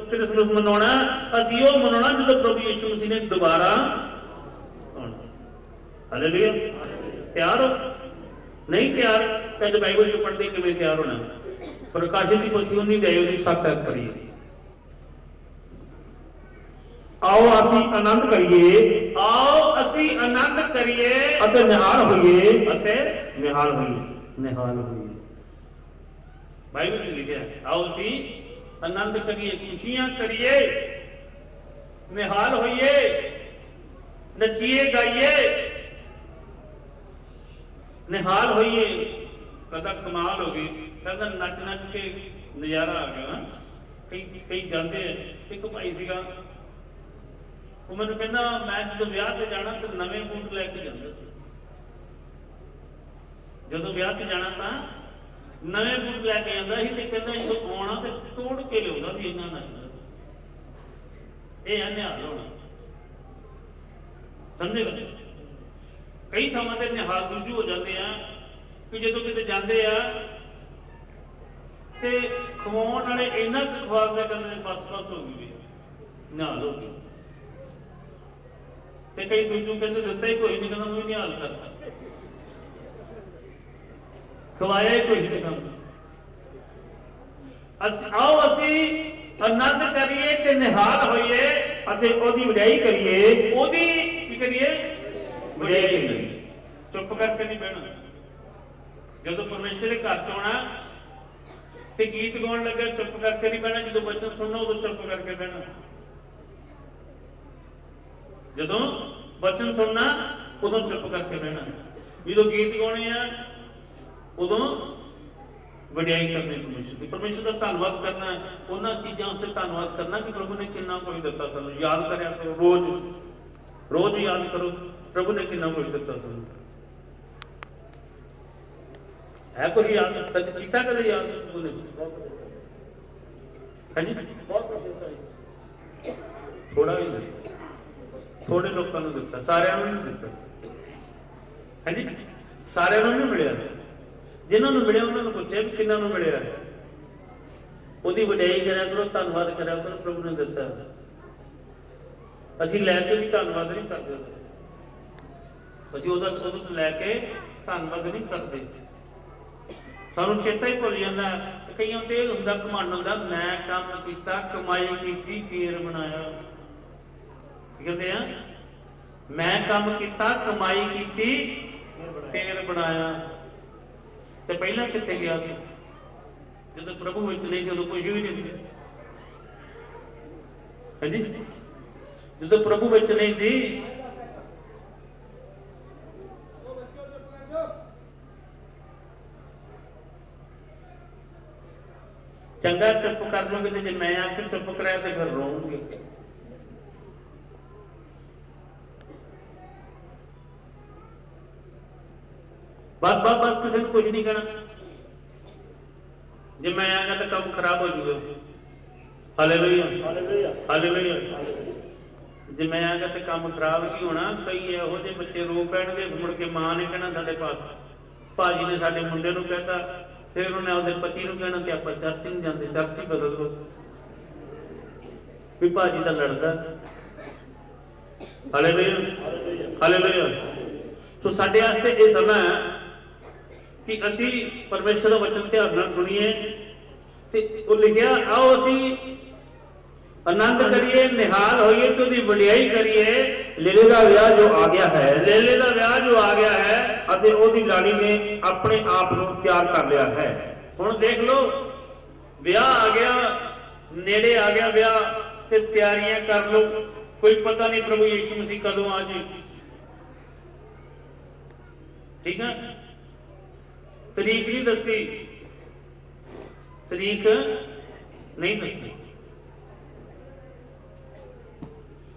क्रिसमस मनाउणा, असीं ओह मनाउणा जदों प्रभु यीशु मसीह ने दोबारा आउणा। हालेलुया। तैयार हो? नहीं तैयार तो बाइबल जो पढ़ते किवें तैयार होना? प्रकाशित की पोथी 19 पढ़िए। आओ असी आनंद करिए, आओ असी आनंद करिए अते निहाल होइए, अते निहाल होइए, निहाल होइए। बाइबल में लिखा है आओ असी आनंद करिए, खुशियां करिए, निहाल होइए, नचिए गाइए, निहाल होइए। कदा कमाल हो गई, कदा नच नच के नजारा आ गया। कई कई जाते हैं, एक भाई सीगा, वो मैंने कहना मैं जो ब्याह से जाना तो नवे बूट लैके जाता सी। ਜਦੋਂ ਵਿਆਹ 'ਚ ਜਾਣਾ ਤਾਂ ਨਵੇਂ ਬੂਟ ਲੈ ਕੇ ਆਉਂਦਾ ਸੀ ਤੇ ਕਹਿੰਦਾ ਜਦੋਂ ਆਉਣਾ ਤੇ ਤੋੜ ਕੇ ਲਿਆਉਂਦਾ ਸੀ, ਇੰਨਾ ਨੱਚਦਾ। ਇਹ ਆ ਨਿਹਾਲ ਹੋਣਾ, ਸਮਝੇਗਾ। ਕਈ ਥਾਵਾਂ ਤੇ ਨਿਹਾਲ ਦੂਜੂ ਹੋ ਜਾਂਦੇ ਆ ਕਿ ਜਦੋਂ ਕਿਤੇ ਜਾਂਦੇ ਆ ਤੇ ਖਵਾਉਣ ਵਾਲੇ ਇੰਨਾ ਖਵਾਉਂਦੇ ਕਹਿੰਦੇ ਬਸ ਬਸ ਹੋ ਗਈ, ਨਿਹਾਲ ਹੋ ਗਈ। ਤੇ ਕਈ ਦੂਜੂ ਕਹਿੰਦੇ ਦਿੱਤਾ ਹੀ ਕੋਈ ਨਹੀਂ, ਕਹਿੰਦਾ ਉਹ ਵੀ ਨਿਹਾਲ ਕਰਤਾ, ਖਵਾਇਆ ਹੀ ਕੋਈ ਨਹੀਂ ਸਾਨੂੰ। ਆਓ ਅਸੀਂ ਆਨੰਦ ਕਰੀਏ ਤੇ ਨਿਹਾਲ ਹੋਈਏ ਅਤੇ ਉਹਦੀ ਵਡਿਆਈ ਕਰੀਏ। ਉਹਦੀ ਕੀ ਕਰੀਏ? ਵਡਿਆਈ ਕਰੀਏ। ਚੁੱਪ ਕਰਕੇ ਨਹੀਂ ਬਹਿਣਾ। ਜਦੋਂ ਪਰਮੇਸ਼ਰ ਦੇ ਘਰ ਚ ਆਉਣਾ ਤੇ ਗੀਤ ਗਾਉਣ ਲੱਗਾ ਚੁੱਪ ਕਰਕੇ ਨਹੀਂ ਬਹਿਣਾ। ਜਦੋਂ ਵਚਨ ਸੁਣਨਾ ਉਦੋਂ ਚੁੱਪ ਕਰਕੇ ਬਹਿਣਾ। ਜਦੋਂ ਵਚਨ ਸੁਣਨਾ ਉਦੋਂ ਚੁੱਪ ਕਰਕੇ ਬਹਿਣਾ। ਜਦੋਂ ਗੀਤ ਗਾਉਣੇ ਆ ਉਦੋਂ ਵਡਿਆਈ ਕਰਨੀ ਪਰਮੇਸ਼ਰ ਦੀ। ਪਰਮੇਸ਼ਰ ਦਾ ਧੰਨਵਾਦ ਕਰਨਾ, ਉਹਨਾਂ ਚੀਜ਼ਾਂ ਵਾਸਤੇ ਧੰਨਵਾਦ ਕਰਨਾ ਕਿ ਪ੍ਰਭੂ ਨੇ ਕਿੰਨਾ ਕੁਝ ਦਿੱਤਾ ਸਾਨੂੰ। ਯਾਦ ਕਰਿਆ ਕਰੋ, ਰੋਜ਼ ਰੋਜ਼ ਯਾਦ ਕਰੋ ਪ੍ਰਭੂ ਨੇ ਕਿੰਨਾ ਕੁਝ ਦਿੱਤਾ ਸਾਨੂੰ। ਹੈ ਕੁਝ ਯਾਦ ਕੀਤਾ ਕਦੇ? ਯਾਦ ਪ੍ਰਭੂ ਨੇ ਹਾਂਜੀ ਬਹੁਤ ਕੁਝ ਦਿੱਤਾ। ਥੋੜਾ ਹੀ ਨਹੀਂ, ਥੋੜੇ ਲੋਕਾਂ ਨੂੰ ਦਿੱਤਾ, ਸਾਰਿਆਂ ਨੂੰ ਨਹੀਂ ਦਿੱਤਾ। ਹਾਂਜੀ ਸਾਰਿਆਂ ਨੂੰ ਨਹੀਂ ਮਿਲਿਆ। ਜਿਨ੍ਹਾਂ ਨੂੰ ਮਿਲਿਆ ਉਹਨਾਂ ਨੂੰ ਪੁੱਛਿਆ ਵੀ ਕਿੰਨਾਂ ਨੂੰ ਮਿਲਿਆ। ਉਹਦੀ ਵਡਿਆਈ ਕਰਿਆ ਕਰੋ, ਧੰਨਵਾਦ ਕਰਿਆ ਕਰੋ, ਪ੍ਰਭੂ ਨੇ ਦਿੱਤਾ। ਅਸੀਂ ਲੈ ਕੇ ਵੀ ਧੰਨਵਾਦ ਨਹੀਂ ਕਰਦੇ, ਅਸੀਂ ਉਹਦਾ ਉਦੋਂ ਤੋਂ ਲੈ ਕੇ ਧੰਨਵਾਦ ਨਹੀਂ ਕਰਦੇ। ਸਾਨੂੰ ਚੇਤਾ ਹੀ ਭੁੱਲ ਜਾਂਦਾ। ਕਈਆਂ ਤੇ ਇਹ ਹੁੰਦਾ, ਘਮੰਡ ਹੁੰਦਾ, ਮੈਂ ਕੰਮ ਕੀਤਾ, ਕਮਾਈ ਕੀਤੀ, ਫੇਰ ਬਣਾਇਆ। ਕੀ ਕਹਿੰਦੇ ਆ? ਮੈਂ ਕੰਮ ਕੀਤਾ, ਕਮਾਈ ਕੀਤੀ, ਫੇਰ ਬਣਾਇਆ। ਤੇ ਪਹਿਲਾਂ ਕਿੱਥੇ ਗਿਆ ਸੀ? ਜਦੋਂ ਪ੍ਰਭੂ ਵਿੱਚ ਨਹੀਂ ਸੀ ਉਦੋਂ ਕੁਝ ਵੀ ਨਹੀਂ ਸੀ। ਹਾਂਜੀ ਜਦੋਂ ਪ੍ਰਭੂ ਵਿੱਚ ਨਹੀਂ ਸੀ ਚੰਗਾ ਚੁੱਪ ਕਰ ਲਓਗੇ ਤੇ ਜੇ ਮੈਂ ਆ ਕੇ ਚੁੱਪ ਕਰਾਇਆ ਤੇ ਫਿਰ ਰੋਉਂਗੇ। ਬਸ ਬਸ ਬਸ ਕਿਸੇ ਨੂੰ ਕੁਝ ਨਹੀਂ ਕਹਿਣਾ। ਜੇ ਮੈਂ ਆਂਗਾ ਤਾਂ ਕੰਮ ਖਰਾਬ ਹੋ ਜੂਗਾ। Hallelujah hallelujah. ਜੇ ਮੈਂ ਆਂਗਾ ਤੇ ਕੰਮ ਖਰਾਬ ਕੀ ਹੋਣਾ? ਕਈ ਇਹੋ ਜਿਹੇ ਬੱਚੇ ਰੋ ਪੈਣਗੇ, ਮੁੜ ਕੇ ਮਾਂ ਨੇ ਕਹਿਣਾ ਸਾਡੇ ਪਾਸ ਭਾਜੀ ਨੇ ਸਾਡੇ ਮੁੰਡੇ ਨੂੰ ਕਹਿਤਾ, ਫਿਰ ਉਹਨੇ ਆਪਦੇ ਪਤੀ ਨੂੰ ਕਹਿਣਾ ਤੇ ਆਪਾਂ ਚਰਚ ਨਹੀਂ ਜਾਂਦੇ, ਚਰਚ ਹੀ ਬਦਲ ਦੋ ਵੀ ਭਾਜੀ ਤਾਂ ਲੜਦਾ। Hallelujah hallelujah. ਸੋ ਸਾਡੇ ਵਾਸਤੇ ਇਹ ਸਮਾਂ ਕਿ ਅਸੀਂ ਪਰਮੇਸ਼ਰ ਦਾ ਵਚਨ ਧਿਆਨ ਨਾਲ ਸੁਣੀਏ। ਤੇ ਉਹ ਲਿਖਿਆ, ਆਓ ਅਸੀਂ ਆਨੰਦ ਕਰੀਏ, ਨਿਹਾਲ ਹੋਈਏ ਤੇ ਉਹਦੀ ਵਡਿਆਈ ਕਰੀਏ। ਲੇਲੇ ਦਾ ਵਿਆਹ ਜੋ ਆ ਗਿਆ ਹੈ, ਲੇਲੇ ਦਾ ਵਿਆਹ ਜੋ ਆ ਗਿਆ ਹੈ ਅਤੇ ਉਹਦੀ ਲਾੜੀ ਨੇ ਆਪਣੇ ਆਪ ਨੂੰ ਤਿਆਰ ਕਰ ਲਿਆ ਹੈ। ਹੁਣ ਦੇਖ ਲਓ, ਵਿਆਹ ਆ ਗਿਆ, ਨੇੜੇ ਆ ਗਿਆ ਵਿਆਹ, ਤੇ ਤਿਆਰੀਆਂ ਕਰ ਲਓ। ਕੋਈ ਪਤਾ ਨਹੀਂ ਪ੍ਰਭੂ ਯਿਸੂ ਮਸੀਹ ਕਦੋਂ ਆ ਜੇ। ਠੀਕ ਹੈ, ਤਰੀਕ ਨਹੀਂ ਦੱਸੀ, ਤਰੀਕ ਨਹੀਂ ਦੱਸੀ।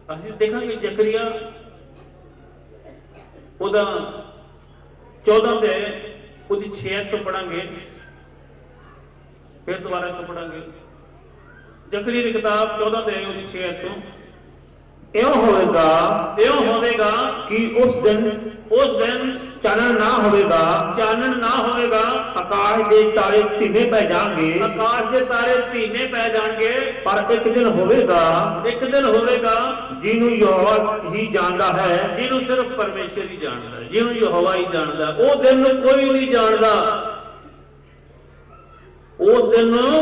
ਅਸੀਂ ਦੇਖਾਂਗੇ ਜ਼ਕਰੀਆ ਉਹਦਾ 14 ਦੇ ਉਹਦੀ 6 ਤੋਂ ਪੜਾਂਗੇ, ਫਿਰ ਦੁਬਾਰਾ ਤੋਂ ਪੜਾਂਗੇ। ਜ਼ਕਰੀਆ ਦੀ ਕਿਤਾਬ 14 ਦੇ ਉਹਦੀ 6 ਤੋਂ ਇਉਂ ਹੋਵੇਗਾ ਕਿ ਉਸ ਦਿਨ ਚਾਨਣ ਨਾ ਹੋਵੇਗਾ, ਚਾਨਣ ਨਾ ਹੋਵੇਗਾ। ਆਕਾਸ਼ ਦੇ ਤਾਰੇ ਧੀਮੇ ਪੈ ਜਾਣਗੇ, ਆਕਾਸ਼ ਦੇ ਤਾਰੇ ਧੀਮੇ ਪੈ ਜਾਣਗੇ। ਪਰ ਇੱਕ ਦਿਨ ਹੋਵੇਗਾ, ਇੱਕ ਦਿਨ ਹੋਵੇਗਾ ਜਿਹਨੂੰ ਯਹੋਵਾ ਹੀ ਜਾਣਦਾ ਹੈ, ਜਿਹਨੂੰ ਸਿਰਫ ਪਰਮੇਸ਼ਰ ਹੀ ਜਾਣਦਾ, ਜਿਹਨੂੰ ਯਹੋਵਾ ਹੀ ਜਾਣਦਾ। ਉਹ ਦਿਨ ਨੂੰ ਕੋਈ ਨਹੀਂ ਜਾਣਦਾ, ਉਸ ਦਿਨ ਨੂੰ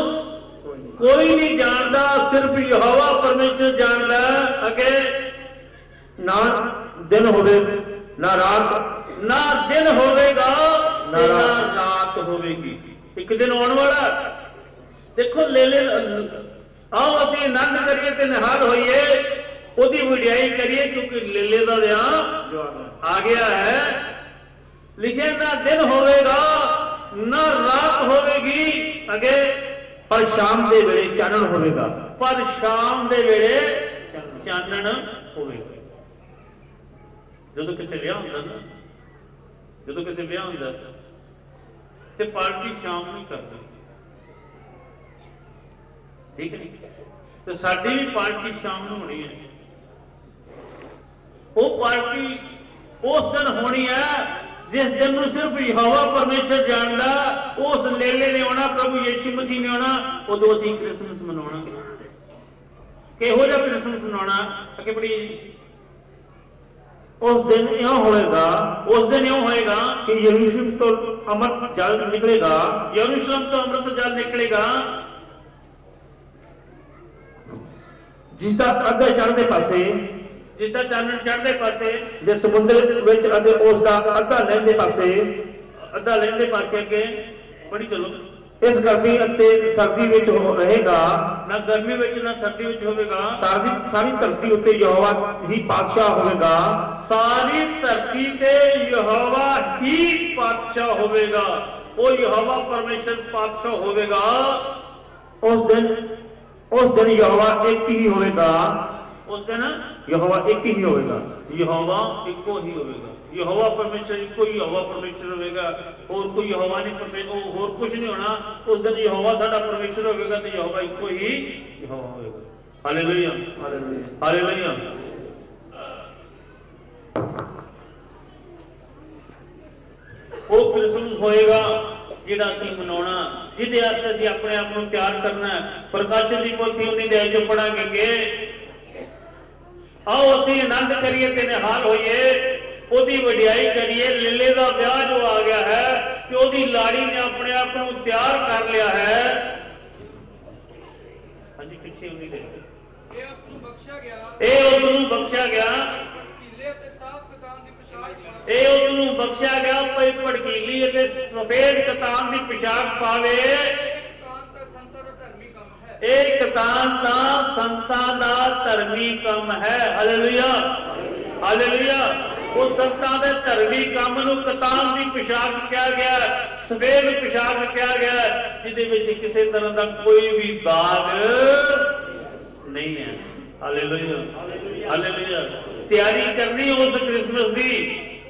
ਕੋਈ ਨਹੀਂ ਜਾਣਦਾ, ਸਿਰਫ ਯਹੋਵਾ ਪਰਮੇਸ਼ਰ ਜਾਣਦਾ। ਅੱਗੇ ਨਾ ਦਿਨ ਹੋਵੇ ਨਾ ਰਾਤ, ਨਾ ਦਿਨ ਹੋਵੇਗਾ ਨਾ ਰਾਤ ਹੋਵੇਗੀ। ਇੱਕ ਦਿਨ ਆਉਣ ਵਾਲਾ। ਦੇਖੋ ਲੇਲੇ, ਆਓ ਅਸੀਂ ਆਨੰਦ ਕਰੀਏ ਤੇ ਨਿਹਾਲ ਹੋਈਏ, ਉਹਦੀ ਵਡਿਆਈ ਕਰੀਏ, ਕਿਉਂਕਿ ਲੇਲੇ ਦਾ ਵਿਆਹ ਆ ਗਿਆ ਹੈ। ਲਿਖਿਆ ਨਾ ਦਿਨ ਹੋਵੇਗਾ ਨਾ ਰਾਤ ਹੋਵੇਗੀ। ਅੱਗੇ ਪਰ ਸ਼ਾਮ ਦੇ ਵੇਲੇ ਚਾਨਣ ਹੋਵੇਗਾ, ਪਰ ਸ਼ਾਮ ਦੇ ਵੇਲੇ ਚਾਨਣ ਹੋਵੇਗਾ। ਜਦੋਂ ਕਿਤੇ ਵਿਆਹ ਹੁੰਦਾ ਨਾ, ਜਦੋਂ ਕਿਤੇ ਵਿਆਹ ਹੁੰਦਾ ਤੇ ਪਾਰਟੀ ਸ਼ਾਮ ਨੂੰ ਕਰਦੀ, ਠੀਕ ਹੈ ਨਹੀਂ? ਤੇ ਸਾਡੀ ਵੀ ਪਾਰਟੀ ਸ਼ਾਮ ਨੂੰ ਹੋਣੀ ਹੈ। ਉਹ ਪਾਰਟੀ ਉਸ ਦਿਨ ਹੋਣੀ ਹੈ जिस दिन ਨੂੰ सिर्फ यहोवा परमेश्वर जानदा। उस लेले ने आना, प्रभु यीशु मसीह ने आना, उदों असीं क्रिसमस मनाउणा। किहो जिहा क्रिसमस मनाउणा? अगे बड़ी उस दिन इउं होएगा, उस दिन इउं होएगा कि यरूशलेम तो अमृत जल निकलेगा, यरूशलेम तो अमृत जल निकलेगा, जिसदा अगे चढ़दे पासे, जिसदा चानन चढ़दे पासे जे समुद्र विच अते उसदा अद्धा लहंदे पासे, अद्धा लहंदे पासे अगे पढ़ी चलो। इस गर्मी अते सर्दी विच रहेगा, ना गर्मी विच ना सर्दी विच होवेगा। सारी धरती उत्ते यहोवा ही पातशाह होवेगा। सारी धरती ते यहोवा ही पातशाह होवेगा। वो यहोवा परमेश्वर पातशाह होवेगा। उस दिन यहोवा एक ही होवेगा। उस दिन यहोवा एक ही होगा, यहोवा इको ही होगा, यहोवा परमेश्वर इको ही यहोवा परमेश्वर होगा। और कोई यहोवा नहीं, परमेश्वर और कुछ नहीं होना। उस दिन यहोवा साडा परमेश्वर होगा तो यहोवा इको ही यहोवा होगा। Hallelujah, hallelujah, hallelujah. वो क्रिसमस होएगा जिहड़ा असीं मनाउणा, जिहदे वास्ते असीं अपने आप नूं तैयार करना है। प्रकाशन दी पोथी उन्हीं दे जो पढ़ांगे कि आओ असीं आनंद करिए ते निहाल होइए, ओदी वडियाई करिए। लेले दा ब्याह जो आ गया है कि ओदी लाड़ी ने अपने आप को तैयार कर लिया है। हां जी, पीछे उन्हीं दे ए उसनु बख्शिया गया, ए उसनु बख्शिया गया, भड़कीले ते साफ कतान दी पोशाक, ए उसनु बख्शिया गया पई भड़कीली ते सफेद कतान दी पोशाक पावे। एक कतान दा संतां दा धर्मी काम है। Hallelujah, hallelujah. वो संतां दे धर्मी काम नूं कतान दी पोशाक कहा गया, सफेद पोशाक कहा गया, जिहदे विच किसी तरह दा कोई भी दाग नहीं है। Hallelujah, hallelujah. तैयारी करनी उस क्रिसमस दी,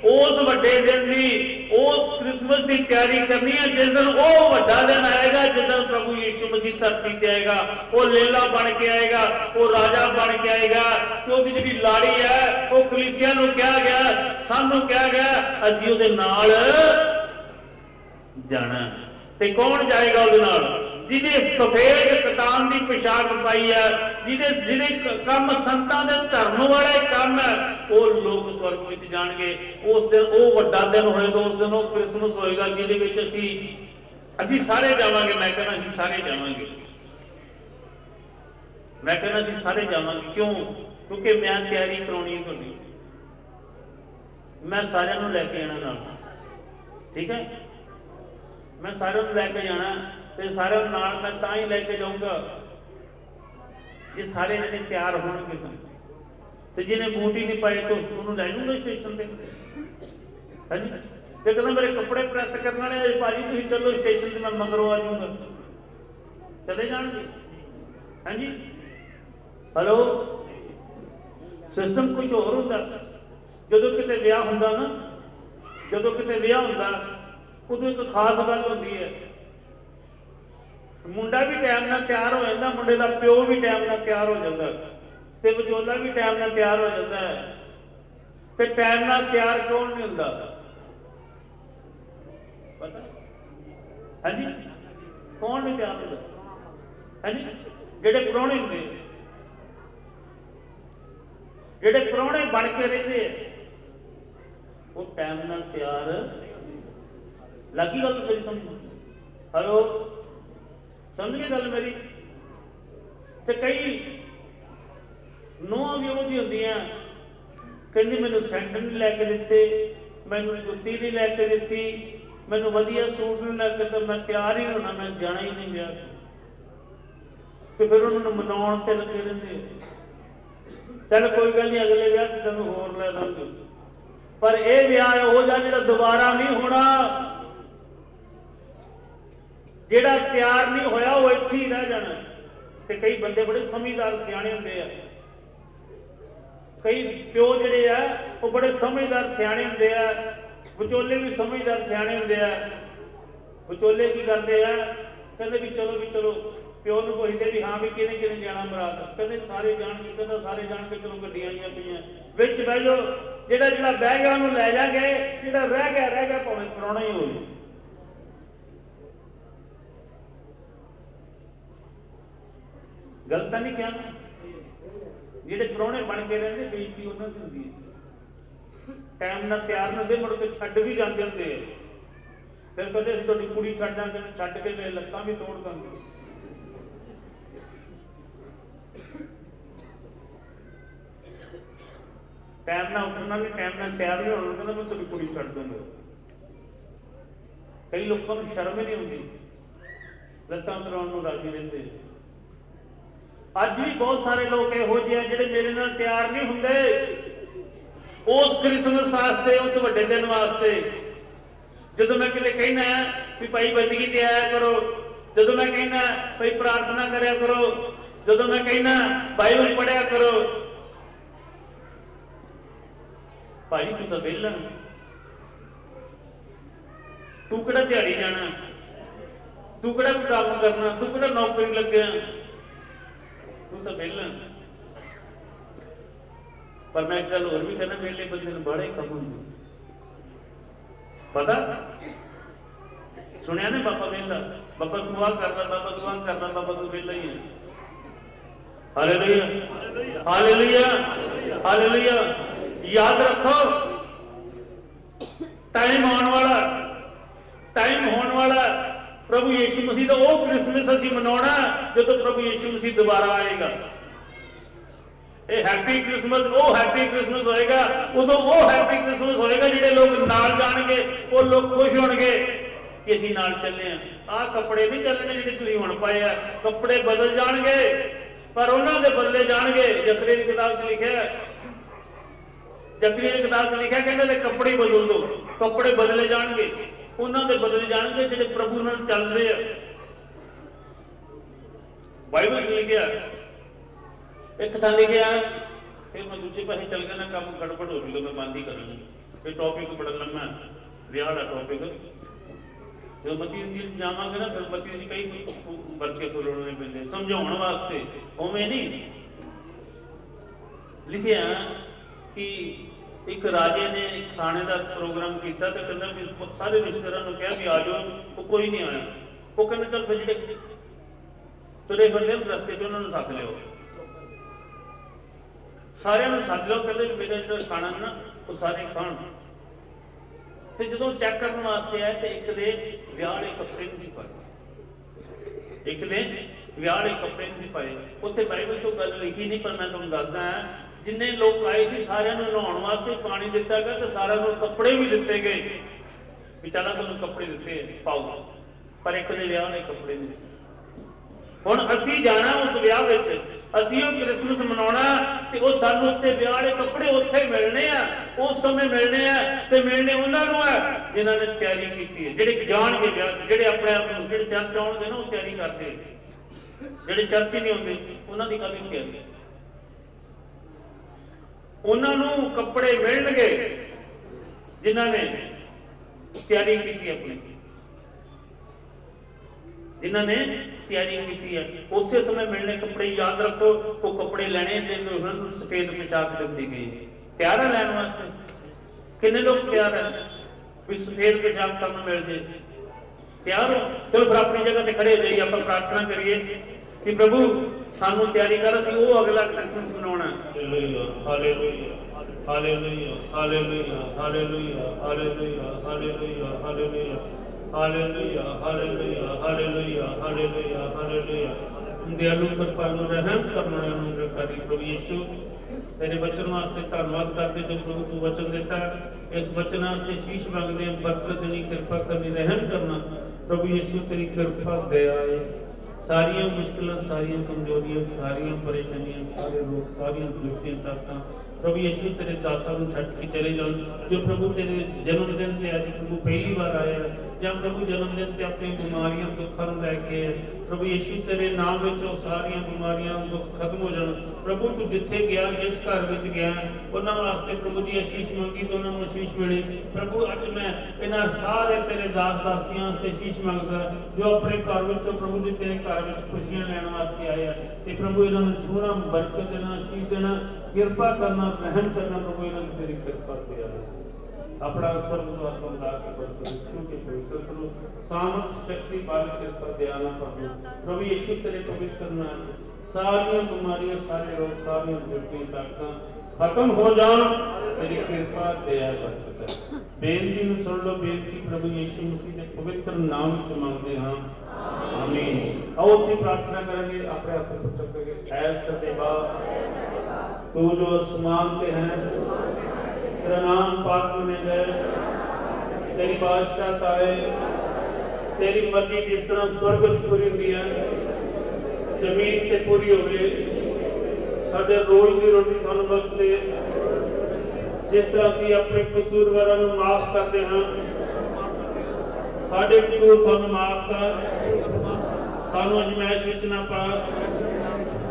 उस वड्डे दिन दी, उस क्रिसमस की तैयारी करनी है जिस दिन वो वड्डा दिन आएगा, जिस दिन प्रभु यीशु मसीह धरती ते आएगा। वो लेला बन के आएगा, वो राजा बन के आएगा। तो उसकी जिहड़ी लाड़ी है वो कलीसिया नूं कहा गया, सानूं कहा गया असीं उहदे नाल जाना। ते कौन जाएगा उहदे नाल? जिहने सफेद कतान की पोशाक पाई है, जिहदे काम संतां दे धर्म वाले काम है, वो लोग स्वर्ग विच जाणगे। उस दिन वो वड्डा दिन होएगा, उस दिन वो क्रिसमस होएगा जिहदे विच असीं सारे जावांगे। मैं कहना असीं सारे जावांगे, मैं कहना असीं सारे जावांगे। क्यों? क्योंकि मैं तैयारी कराउणी तुहाडी, मैं सारिਆਂ ਨੂੰ ਲੈ ਕੇ आना नाल, ठीक है? मैं सारिਆਂ ਨੂੰ ਲੈ के जाना ते सारे नाल मैं तां ही लेके जाऊंगा जे सारे जने तैयार होणगे। तो जिन्हें बूट ही नहीं पाए तो उसको लै जूंगा स्टेशन पे। है जी? ते कहना मेरे कपड़े प्रेस करने वाले भाजी तुसीं चलो स्टेशन से, मैं मगरों आ जाऊंगा। चले जाणगे। है जी? हेलो, सिस्टम कुछ होर हुंदा। जदों किते विआह हुंदा ना, जदों किते विआह हुंदा उदों एक खास गल हुंदी है। मुंडा भी टाइम नाल तैयार हो जाता, मुंडे का प्यो भी टाइम नाल तैयार हो जाता, ते विचोला भी टाइम नाल तैयार हो जाता है। ते टाइम नाल तैयार कौन नहीं हुंदा? पता है जी? कौन नहीं तैयार होता? है जी? जिहड़े प्राहुणे हुंदे, जिहड़े प्राहुणे बन के रहिंदे वो टाइम नाल तैयार लगी। गल मेरी समझ? हेलो, समझ गए गल मेरी? तो कई नूहां भी उह जी हुंदियां, कहंदी मैनूं सैंडल नहीं लैके दित्ते, मैनूं जुत्ती नहीं लैके दित्ती, मैनूं वधिया सूट नहीं लैके दित्ता, मैं तैयार ही होना, मैं जाना ही नहीं विआह। तो फिर उन्होंने मनाउण ते लगे रहिंदे। चल कोई गल नहीं, अगले विआह ते तैनूं होर लै दांगे। पर यह विआह इहो जिहा जिहड़ा दोबारा नहीं होना। जिहड़ा तैयार नहीं होया वो इत्थे ही रह जाना। ते कई बंदे बड़े समझदार सियाणे हुंदे आ, कई प्यो जिहड़े आ वो बड़े समझदार सियाणे हुंदे आ, विचोले भी समझदार सियाणे हुंदे आ। ਵਿਚੋਲੇ ਕੀ ਕਰਦੇ ਆ, ਕਹਿੰਦੇ ਵੀ ਚਲੋ ਪਿਓ ਨੂੰ ਪੁੱਛਦੇ ਵੀ ਹਾਂ ਵੀ ਕਿਹਨੇ ਕਿਹਨੇ ਜਾਣਾ ਬਰਾਤ, ਕਹਿੰਦੇ ਸਾਰੇ ਜਾਣਗੇ, ਕਹਿੰਦਾ ਸਾਰੇ ਜਾਣ ਕੇ, ਚਲੋ ਗੱਡੀਆਂ ਆਈਆਂ ਪਈਆਂ, ਵਿੱਚ ਬਹਿ ਜਾਓ, ਜਿਹੜਾ ਬਹਿ ਗਿਆ ਉਹਨੂੰ ਲੈ ਜਾਗੇ, ਜਿਹੜਾ ਰਹਿ ਗਿਆ ਭਾਵੇਂ ਪ੍ਰਾਹੁਣਾ ਹੀ ਹੋਵੇ। ਗਲਤ ਤਾਂ ਨਹੀਂ ਕਿਹਾ, ਜਿਹੜੇ ਪ੍ਰਾਹੁਣੇ ਬਣ ਕੇ ਰਹਿੰਦੇ ਬੇਇੱਜ਼ਤੀ ਉਹਨਾਂ ਦੀ ਹੁੰਦੀ ਹੈ, ਟਾਈਮ ਨਾਲ ਤਿਆਰ ਨਾ ਹੁੰਦੇ, ਮੁੜ ਕੇ ਛੱਡ ਵੀ ਜਾਂਦੇ ਹੁੰਦੇ ਆ, ਫਿਰ ਕਦੇ ਅਸੀਂ ਤੁਹਾਡੀ ਕੁੜੀ ਛੱਡ ਜਾਂਦੇ, ਛੱਡ ਕੇ ਮੇਰੇ ਲੱਤਾਂ ਵੀ ਤੋੜ ਦਾਂਗੇ। ਟਾਈਮ ਨਾਲ ਉੱਠਣਾ ਵੀ, ਟਾਈਮ ਨਾਲ ਤਿਆਰ ਵੀ ਹੋਣਾ, ਕਹਿੰਦਾ ਮੈਂ ਤੁਹਾਡੀ ਕੁੜੀ ਛੱਡ ਦੂੰਗਾ। ਕਈ ਲੋਕਾਂ ਨੂੰ ਸ਼ਰਮ ਹੀ ਨਹੀਂ ਹੁੰਦੀ, ਲੱਤਾਂ ਤਰਾਉਣ ਨੂੰ ਰਾਜੀ ਰਹਿੰਦੇ। ਅੱਜ ਵੀ ਬਹੁਤ ਸਾਰੇ ਲੋਕ ਇਹੋ ਜਿਹੇ ਆ ਜਿਹੜੇ ਮੇਰੇ ਨਾਲ ਤਿਆਰ ਨਹੀਂ ਹੁੰਦੇ ਉਸ ਕ੍ਰਿਸਮਸ ਵਾਸਤੇ, ਉਸ ਵੱਡੇ ਦਿਨ ਵਾਸਤੇ। ਜਦੋਂ ਮੈਂ ਕਿਤੇ ਕਹਿਣਾ ਵੀ ਭਾਈ ਬੰਦਗੀ ਤੇ ਆਇਆ ਕਰੋ, ਜਦੋਂ ਮੈਂ ਕਹਿਣਾ ਭਾਈ ਪ੍ਰਾਰਥਨਾ ਕਰਿਆ ਕਰੋ, ਜਦੋਂ ਮੈਂ ਕਹਿਣਾ ਬਾਈਬਲ ਪੜ੍ਹਿਆ ਕਰੋ, ਭਾਈ ਤੂੰ ਤਾਂ ਵਿਹਲਾ, ਤੂੰ ਕਿਹੜਾ ਦਿਹਾੜੀ ਜਾਣਾ, ਤੂੰ ਕਿਹੜਾ ਕੋਈ ਕੰਮ ਕਰਨਾ, ਤੂੰ ਕਿਹੜਾ ਨੌਕਰੀ ਲੱਗਿਆ, ਤੂੰ ਤਾਂ ਵਿਹਲਾ। ਪਰ ਮੈਂ ਇੱਕ ਗੱਲ ਹੋਰ ਵੀ ਕਹਿੰਦਾ, ਵਿਹਲੇ ਬੰਦੇ ਨੂੰ ਬੜੇ ਕੰਮ ਹੁੰਦੇ, ਪਤਾ ਸੁਣਿਆ ਨੇ ਬਾਬਾ ਵਿਹਲਾ, ਬਾਬਾ ਤੂੰ ਆਹ ਕਰਦਾ, ਬਾਬਾ ਤੂੰ ਆਹ ਕਰਦਾ, ਬਾਬਾ ਤੂੰ ਵਿਹਲਾ ਹੀ ਹੈ। Hallelujah, hallelujah, hallelujah. याद रखो टाइम आने वाला, टाइम होने वाला, प्रभु यीशु मसीह का वो क्रिसमस असी मनाना जब प्रभु यीशु मसीह दोबारा आएगा। ये हैप्पी क्रिसमस, वो हैप्पी क्रिसमस होएगा, उदों वो हैप्पी क्रिसमस होएगा जिहड़े लोग नाल जाणगे, वो लोग खुश होणगे कि असीं नाल चले हैं। आ कपड़े नहीं चलने जिहड़े तुसीं हुण पाए आ, कपड़े बदल जाणगे पर उन्हां दे बदले जाणगे। जकरिया दी किताब च लिखिआ, जकरिया की किताब में लिखा, कहते कपड़े बदल दो, कपड़े बदले जाएंगे, उन्होंने बदले जाएंगे जो प्रभु नाल चल रहे हैं। बाइबल च लिखा, एक थां लिखा, फिर मैं दूजे पासे चल गया ना, काम गड़बड़ हो जाएगा, मैं बंद ही करूँगी। फिर टॉपिक बड़ा लंबा, विआह वाला टॉपिक। जो मती जी जावांगे ना, फिर मती जी कई बरके फुलाने पैंदे समझाउण वास्ते, उवें नहीं लिखिआ कि एक राजे ने खाने का प्रोग्राम किया, तो कहना भी सारे रिश्तेदारों ने कहा भी आ जाओ, वो कोई नहीं आया। वो कहना चल फिर जो तुरे फिरते रस्ते च उन्होंने सद लियो, सारे सद लो, कहते मेरा जो खाना ना वो सारे खाण। फिर जो चेक करने वास्ते आए तो एक दे विआह वाले कपड़े नहीं पाए, एक दे विआह वाले कपड़े नहीं पाए। उत्थे बाइबल चो गल लिखी नहीं, पर मैं तुहानूं दसदा जिन्ने लोग आए सी सारिਆਂ ਨੂੰ नहाउण वास्ते पानी दिता गया, तो सारिਆਂ ਨੂੰ कपड़े भी दिते गए भी चला तुहानूं कपड़े दिते पाओ, पर एक दे विआह वाले कपड़े नहीं। हुण असीं जाना उस विआह विच, असीं वो क्रिसमस मनाउणा, ते वो सानूं उत्थे विआह वाले कपड़े उत्थे मिलने आ, उस समय मिलने आ, ते मिलने उन्हां नूं आ जिन्हां ने तैयारी कीती है, जिहड़े जाणगे विआह, जिहड़े अपने आप नूं जिहड़े चर्च आउणगे ना वो तैयारी करदे, जिहड़े चर्च ही नहीं आउंदे उन्हां दी काहदी तैयारी। उन्होंने कपड़े मिलणगे जिन्हां ने तैयारी की अपनी, जिन्हां ने तैयारी की है, उस समय मिलने कपड़े। याद रखो वो कपड़े लैने उन्होंने सफेद पोशाक दी गई, तैयार है लैन वास्ते? कितने लोग तैयार है भी सफेद पोशाक सानूं मिल जाए? तैयार हो? चलो फिर अपनी जगह से खड़े हो जाइए, आप प्रार्थना करिए कि प्रभु सानू तैयारी कर, असीं वो अगला क्रिसमस मनाउणा। Hallelujah, hallelujah, hallelujah, hallelujah, hallelujah, hallelujah, hallelujah, hallelujah, hallelujah, hallelujah, hallelujah, hallelujah, hallelujah. दयालु कृपालु रहम करने वाले अनुग्रहकारी प्रभु यीशु, तेरे वचन वास्ते धन्यवाद करते जो प्रभु तू वचन देता, इस वचन से शीश मंगते, बरकत देनी, कृपा करनी, रहम करना प्रभु यीशु, तेरी कृपा दया है। सारिया मुश्किलों, सारिया कमजोरियां, सारिया परेशानियां, सारे रोग, सारिया दुष्टियां ताकतां प्रभु यीशु तेरे दासा ਨੂੰ ਛੱਡ ਕੇ ਚਲੇ ਜਾਣ ਜੋ ਪ੍ਰਭੂ ਤੇਰੇ ਜਨਮ ਦਿਨ ਤੇ ਅੱਜ ਪ੍ਰਭੂ ਪਹਿਲੀ ਵਾਰ ਆਇਆ ਜਾਂ ਪ੍ਰਭੂ ਜਨਮ ਦਿਨ ਤੇ ਆਪਣੀ ਬਿਮਾਰੀਆਂ ਦੁੱਖਾਂ ਨੂੰ ਲੈ ਕੇ ਪ੍ਰਭੂ ਯੀਸ਼ु ਤੇਰੇ ਨਾਮ ਵਿੱਚ ਉਹ ਸਾਰੀਆਂ ਬਿਮਾਰੀਆਂ ਦੁੱਖ ਖਤਮ ਹੋ ਜਾਣ ਪ੍ਰਭੂ ਤੂੰ ਜਿੱਥੇ ਗਿਆ ਜਿਸ ਘਰ ਵਿੱਚ ਗਿਆ ਉਹਨਾਂ ਵਾਸਤੇ ਪ੍ਰਭੂ ਦੀ ਅਸ਼ੀਸ਼ ਮੰਗੀ ਤੇ ਉਹਨਾਂ ਨੂੰ ਅਸ਼ੀਸ਼ ਮਿਲੇ ਪ੍ਰਭੂ ਅੱਜ ਮੈਂ ਇਹਨਾਂ ਸਾਰੇ ਤੇਰੇ ਦਾਸ ਦਾਸੀਆਂ ਤੇ ਅਸ਼ੀਸ਼ ਮੰਗਦਾ ਜੋ ਆਪਣੇ ਘਰ ਵਿੱਚੋਂ ਪ੍ਰਭੂ ਜੀ ਤੇਰੇ ਘਰ ਵਿੱਚ ਖੁਸ਼ੀਆਂ ਲੈਣ ਵਾਸਤੇ ਆਏ ਆ ਤੇ ਪ੍ਰਭੂ ਇਹਨਾਂ ਨੂੰ ਛੂਣਾ ਬਰਕਤ ਦੇਣਾ ਅਸ਼ੀਸ਼ ਦੇਣਾ ਕਿਰਪਾ ਕਰਨਾ ਰਹਿਮ ਕਰਨਾ ਪ੍ਰਭੂ ਇਹਨਾਂ ਨੂੰ ਤੇਰੀ ਕਿਰਪਾ ਤੇ ਆਵੇ अपना सर्वस्व दास के पवित्र करो सामर्थ शक्ति बल कृपा दयाना प्रभु प्रभु यीशु तेरे पवित्र नाम सारी बीमारियां सारे रोग सारी दुर्गतियां ताकत खत्म हो जान तेरी कृपा दया बरकत बेनती ਨੂੰ सुन लो बेनती प्रभु यीशु मसीह के पवित्र नाम ਵਿੱਚ ਮੰਗਦੇ ਹਾਂ आमीन आओ ਅਸੀਂ प्रार्थना करेंगे अपने हाथ को चुकेंगे ऐ सच्चे बाप तू जो आसमान पे है तेरा नाम पाक में जाए तेरी बादशाह आए तेरी मर्जी जिस तरह स्वर्ग में पूरी होती है जमीन ते पूरी हो गई साडे रोज की रोटी सानू बख्श दे जिस तरह असीं अपने कसूरवारां नूं माफ करते हैं साडे कसूर सानू माफ कर सानू अजमाइश विच ना पा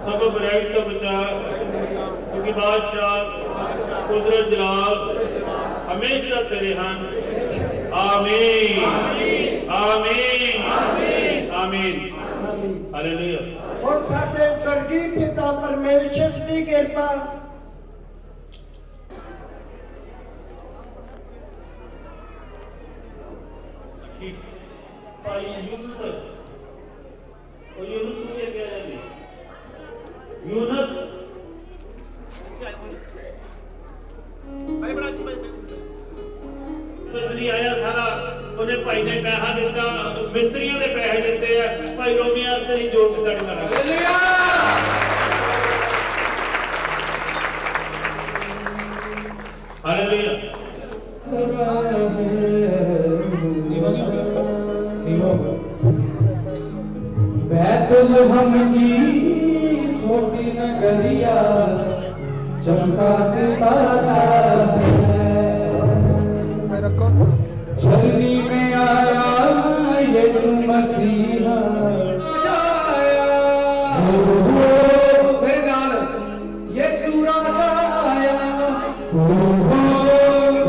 सब बुराई तो बचा क्योंकि बादशाह कुदरत जलाल हमेशा तेरे हैं आमीन आमीन आमीन हालेलुया और साडे स्वर्गीय पिता परमेश्वर की कृपा भाई यूनुस ने क्या जाने यूनुस मिस्त्री आया सारा उन्हें भाई ने पैसा दिता मिस्त्रियों ने पैसे दिते हैं भाई रोमिया से ही जोड़ के दाड़ी मारा हालेलुया बैतुलहम की छोटी नगरिया चमका सितारा छलनी में आया यीशु मसीहा यीशु राजा आया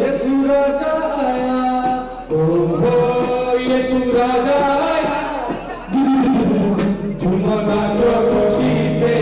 यीशु राजा आया यीशु राजा आया झूमो नाचो खुशी से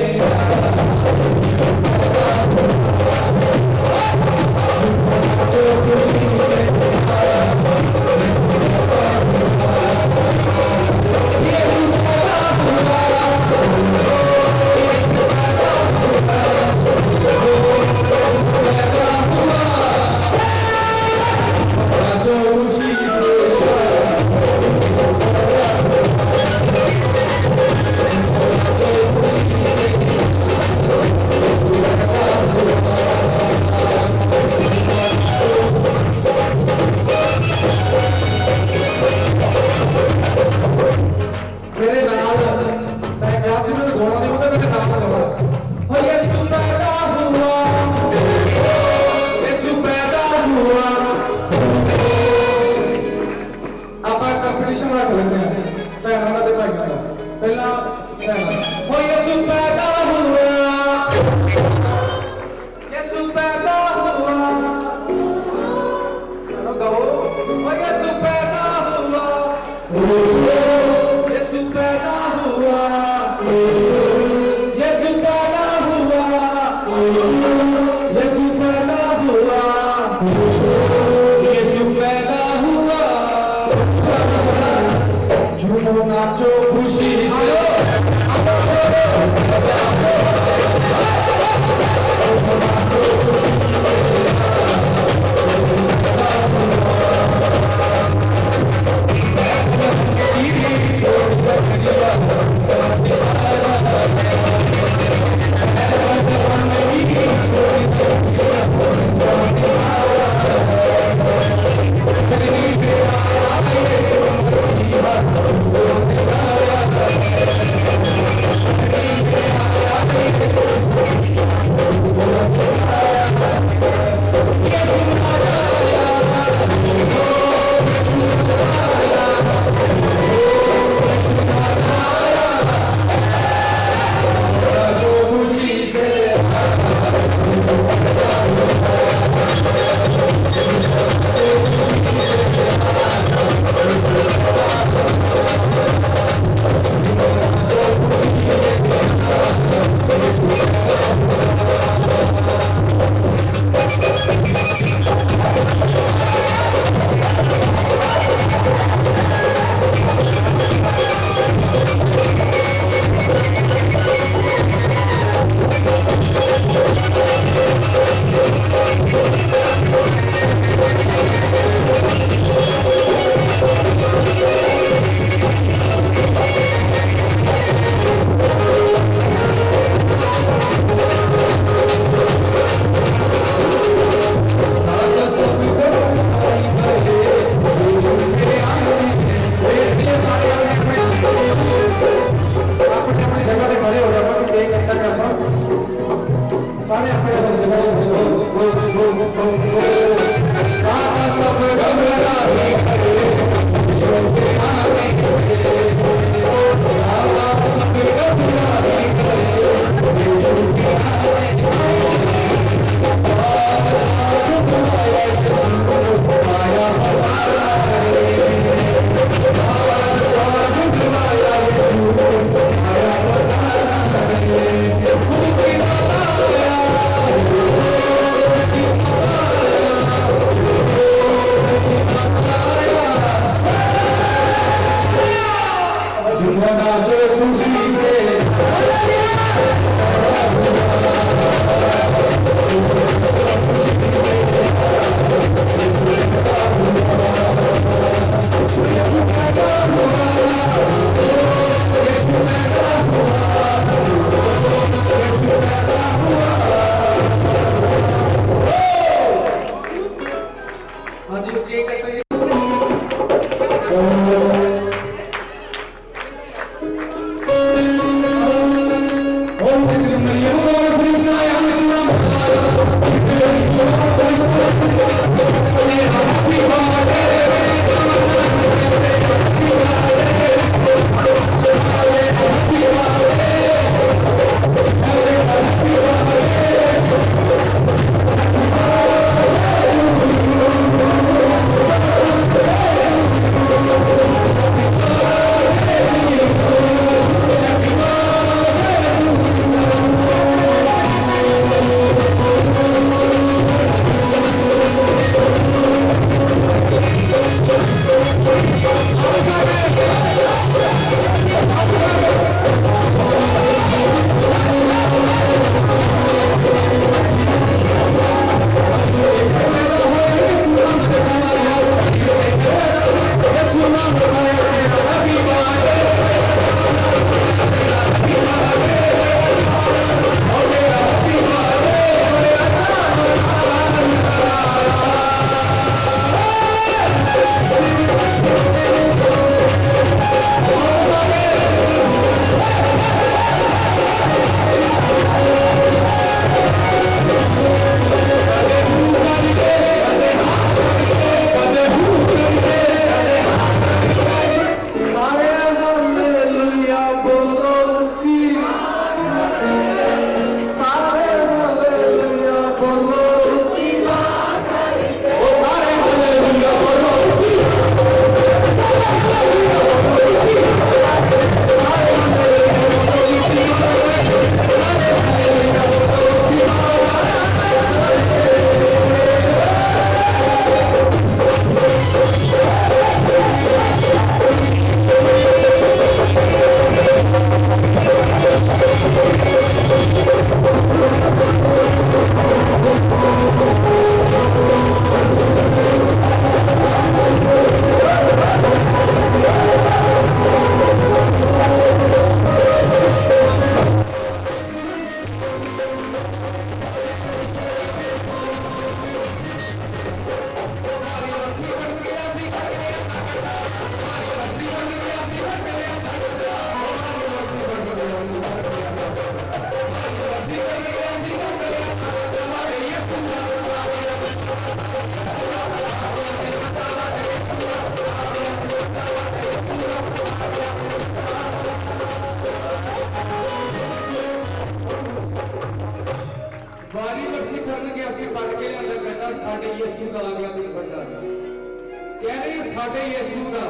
साडे यीशु दा आ गया कोई बड़ा कह रहे हैं साडे यीशु दा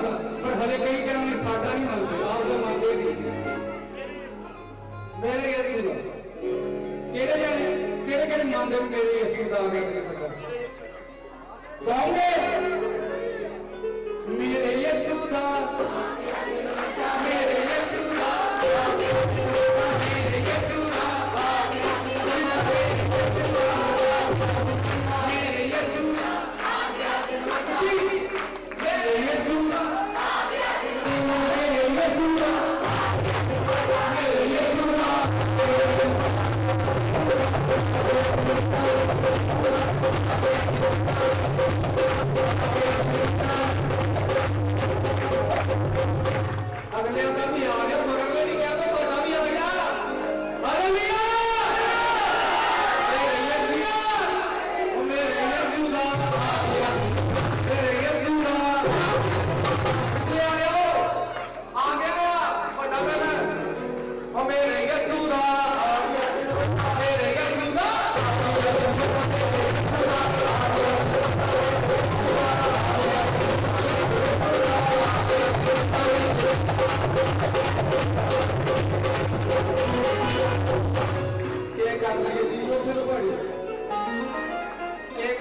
पर हले कई कहने साडा नहीं मानते आप तो मानते नहीं मेरे यीशु दा केड़े जाने केड़े मानते हो मेरे यीशु दा आ गया कोई बड़ा कहोगे मेरे यीशु दा मेरे यीशु दा मेरे यीशु दा मेरे यीशु दा जी मेरे यीशु दा मेरे यीशु दा मेरे यीशु दा अगले का भी आ गया मगर अगले नहीं क्या तो साडा भी आ गया हालेलुया मेरे यीशु दा ओ मेरे यीशु दा आ गया मेरे यीशु दा पिछले आए हो आ गया बड़ा गल ओ मेरे यीशु दा आ गया मेरे यीशु दा चेक कर लगे जी छोटे छोटे पढ़ी एक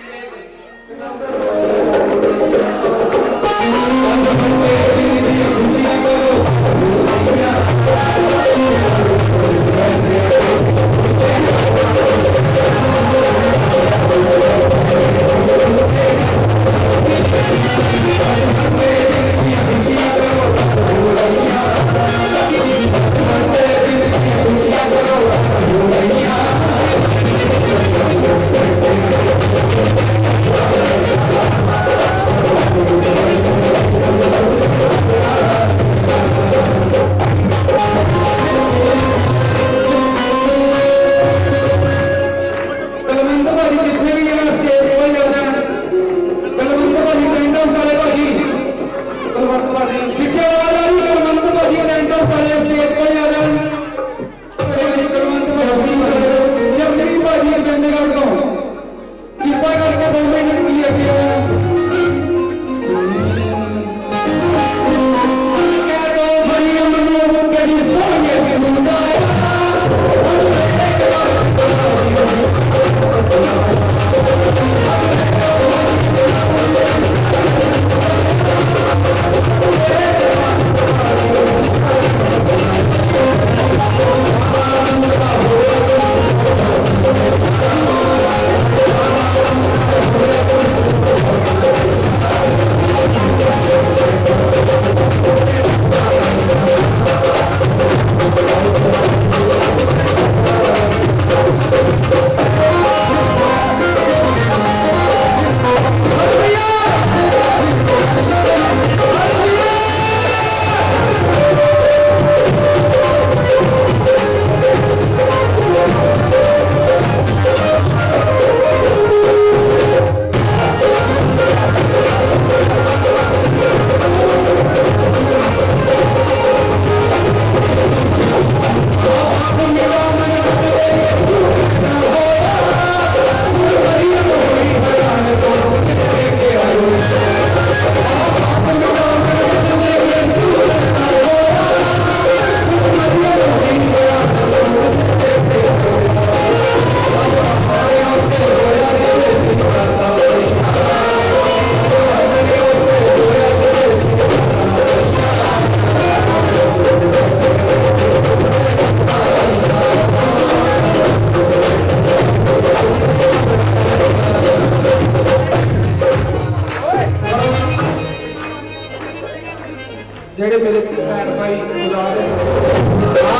जेड़े मेरे भैन भाई खुदा दे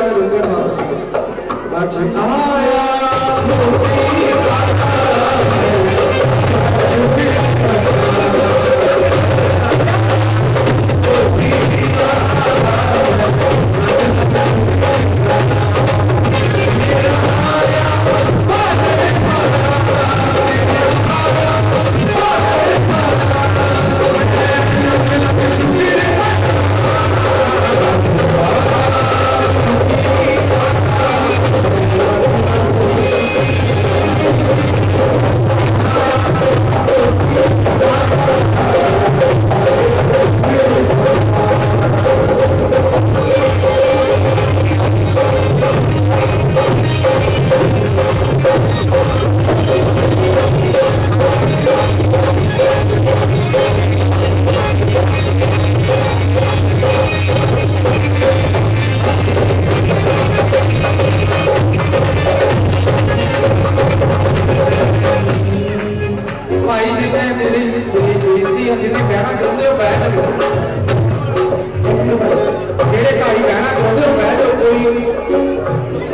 के रुपये बना सकते भाई जिन्हें मेरी बेनती है जिन्हें बहना चाहते हो बह जाओ जेड़े भाई बहना चाहते हो बह जाओ कोई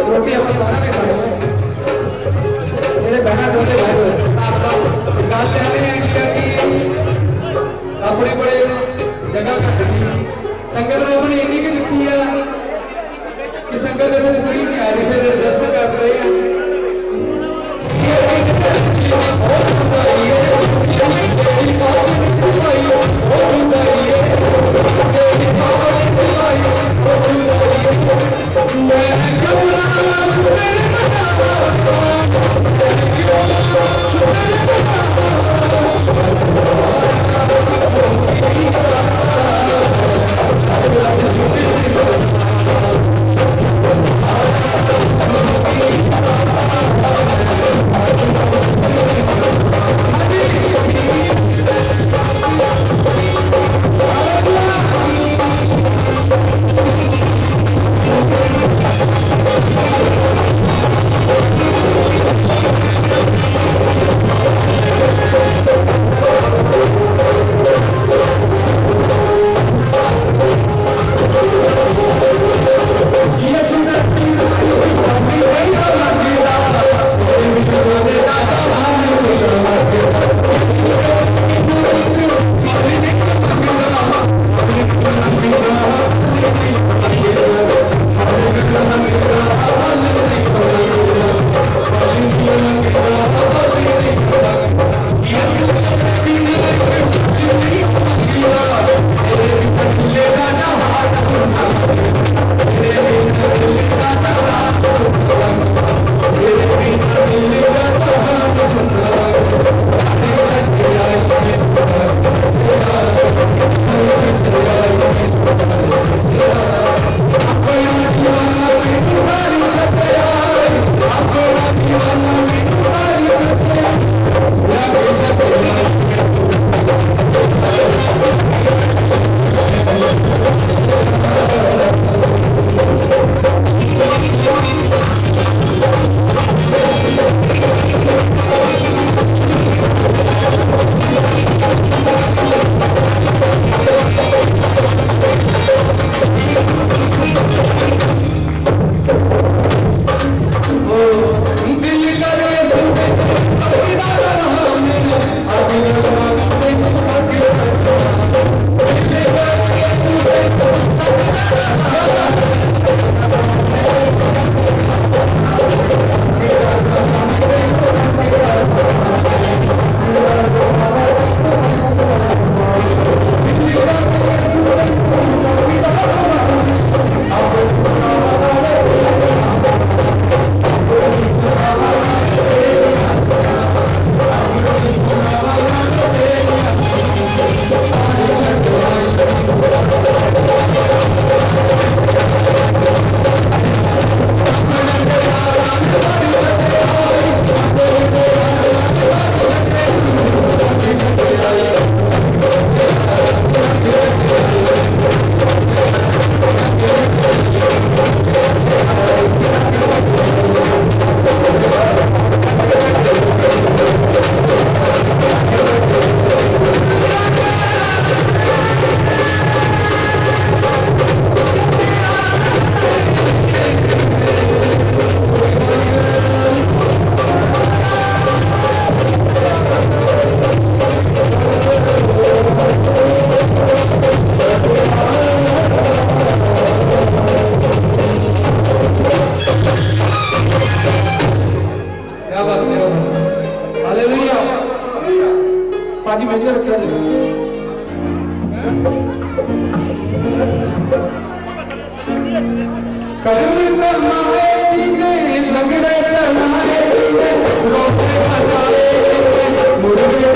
रोटी आप सारा ने खानी है जेड़े बहना चाहते बह जाओ गल कि अपने बड़े जगह घट गई संगत ने अपनी इन्नी की दिखती है कि संगत ने पूरी नहीं आ रही फिर एडजस्ट कर रहे हैं रखा कर्म करना है जीने लगने चलाए जीने रोके फसाए मुर्गे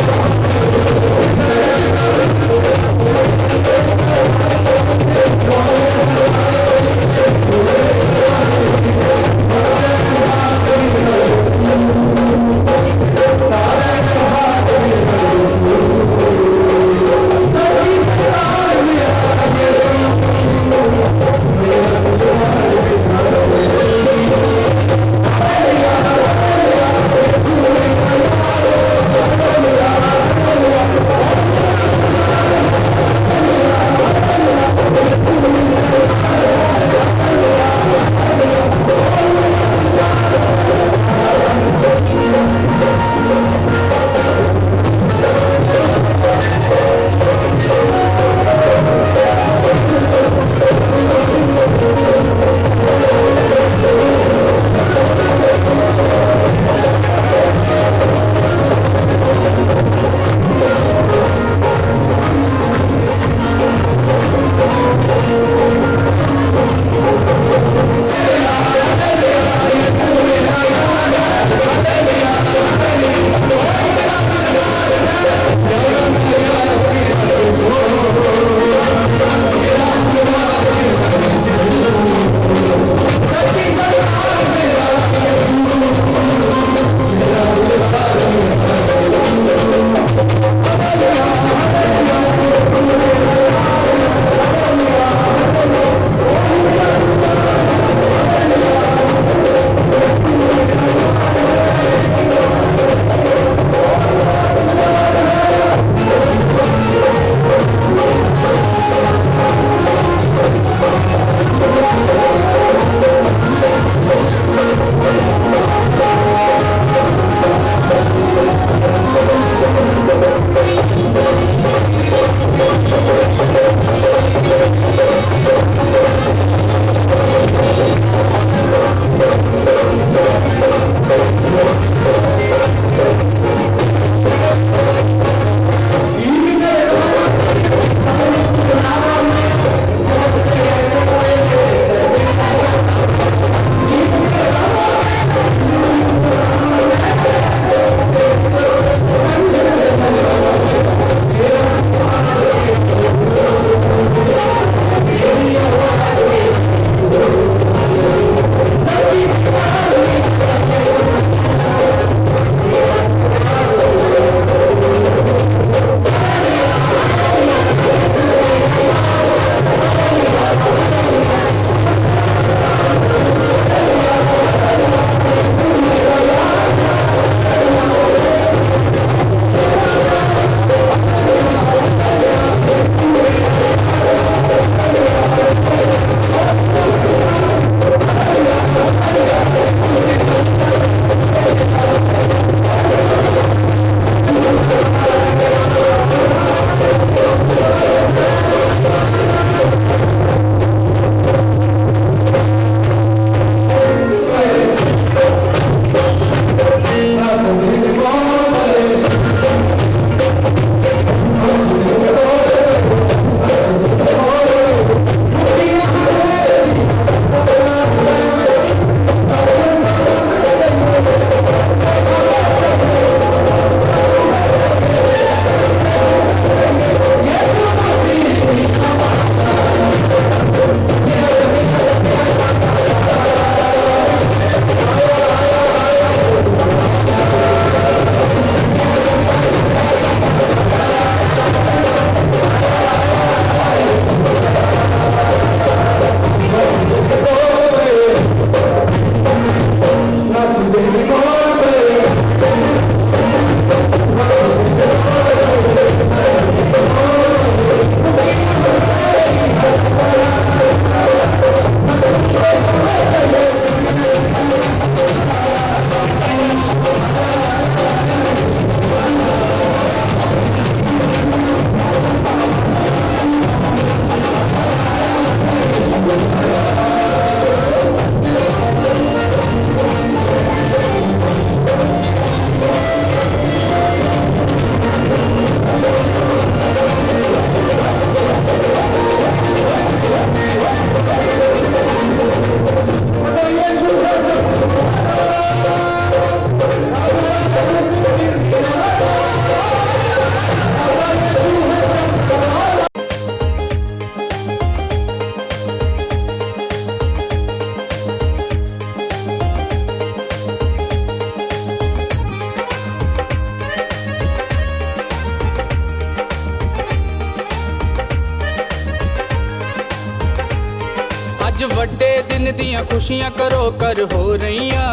ਅੱਜ ਵੱਡੇ ਦਿਨ ਦੀਆਂ ਖੁਸ਼ੀਆਂ ਕਰੋ ਕਰ ਹੋ ਰਹੀਆਂ,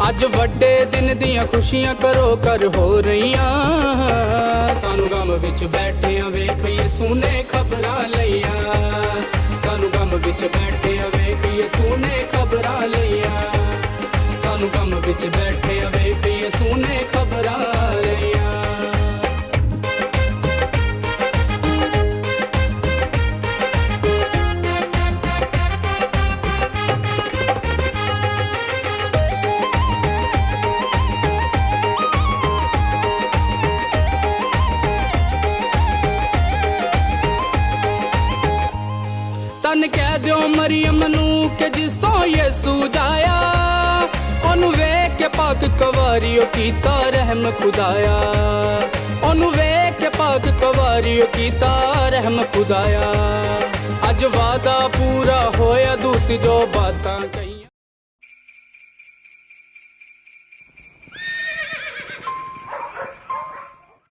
ਅੱਜ ਵੱਡੇ ਦਿਨ ਦੀਆਂ ਖੁਸ਼ੀਆਂ ਕਰੋ ਕਰ ਹੋ ਰਹੀਆਂ। ਸਾਨੂੰ ਗਮ ਵਿੱਚ ਬੈਠਿਆਂ ਵੇਖ ਯਿਸੂ ਨੇ ਖਬਰਾਂ ਲਈਆਂ, ਸਾਨੂੰ ਗਮ ਵਿੱਚ ਬੈਠਿਆਂ ਵੇਖ ਯਿਸੂ ਨੇ ਖਬਰਾਂ ਲਈਆਂ, ਸਾਨੂੰ ਗਮ ਵਿੱਚ ਬੈਠਿਆਂ ਵੇਖ ਯਿਸੂ ਨੇ ਖਬਰਾਂ ਲਈਆਂ। ਤਨ ਕਹਿ ਦਿਓ ਮਰੀਮ ਨੂੰ ਕਿ ਜਿਸ ਤੋਂ ਯਿਸੂ ਜਾਇਆ, ਉਹਨੂੰ ਵੇਖ ਕੇ ਪਾਕ ਕਵਾਰੀਓ ਕੀਤਾ ਰਹਿਮ ਖੁਦਾਇਆ, ਉਹਨੂੰ ਵੇਖ ਕੇ ਪਾਕ ਕਵਾਰੀਓ ਕੀਤਾ ਰਹਿਮ ਖੁਦਾਇਆ। ਅੱਜ ਵਾਦਾ ਪੂਰਾ ਹੋਇਆ ਦੂਤ ਜੋ ਬਾਤਾਂ ਕਹੀ।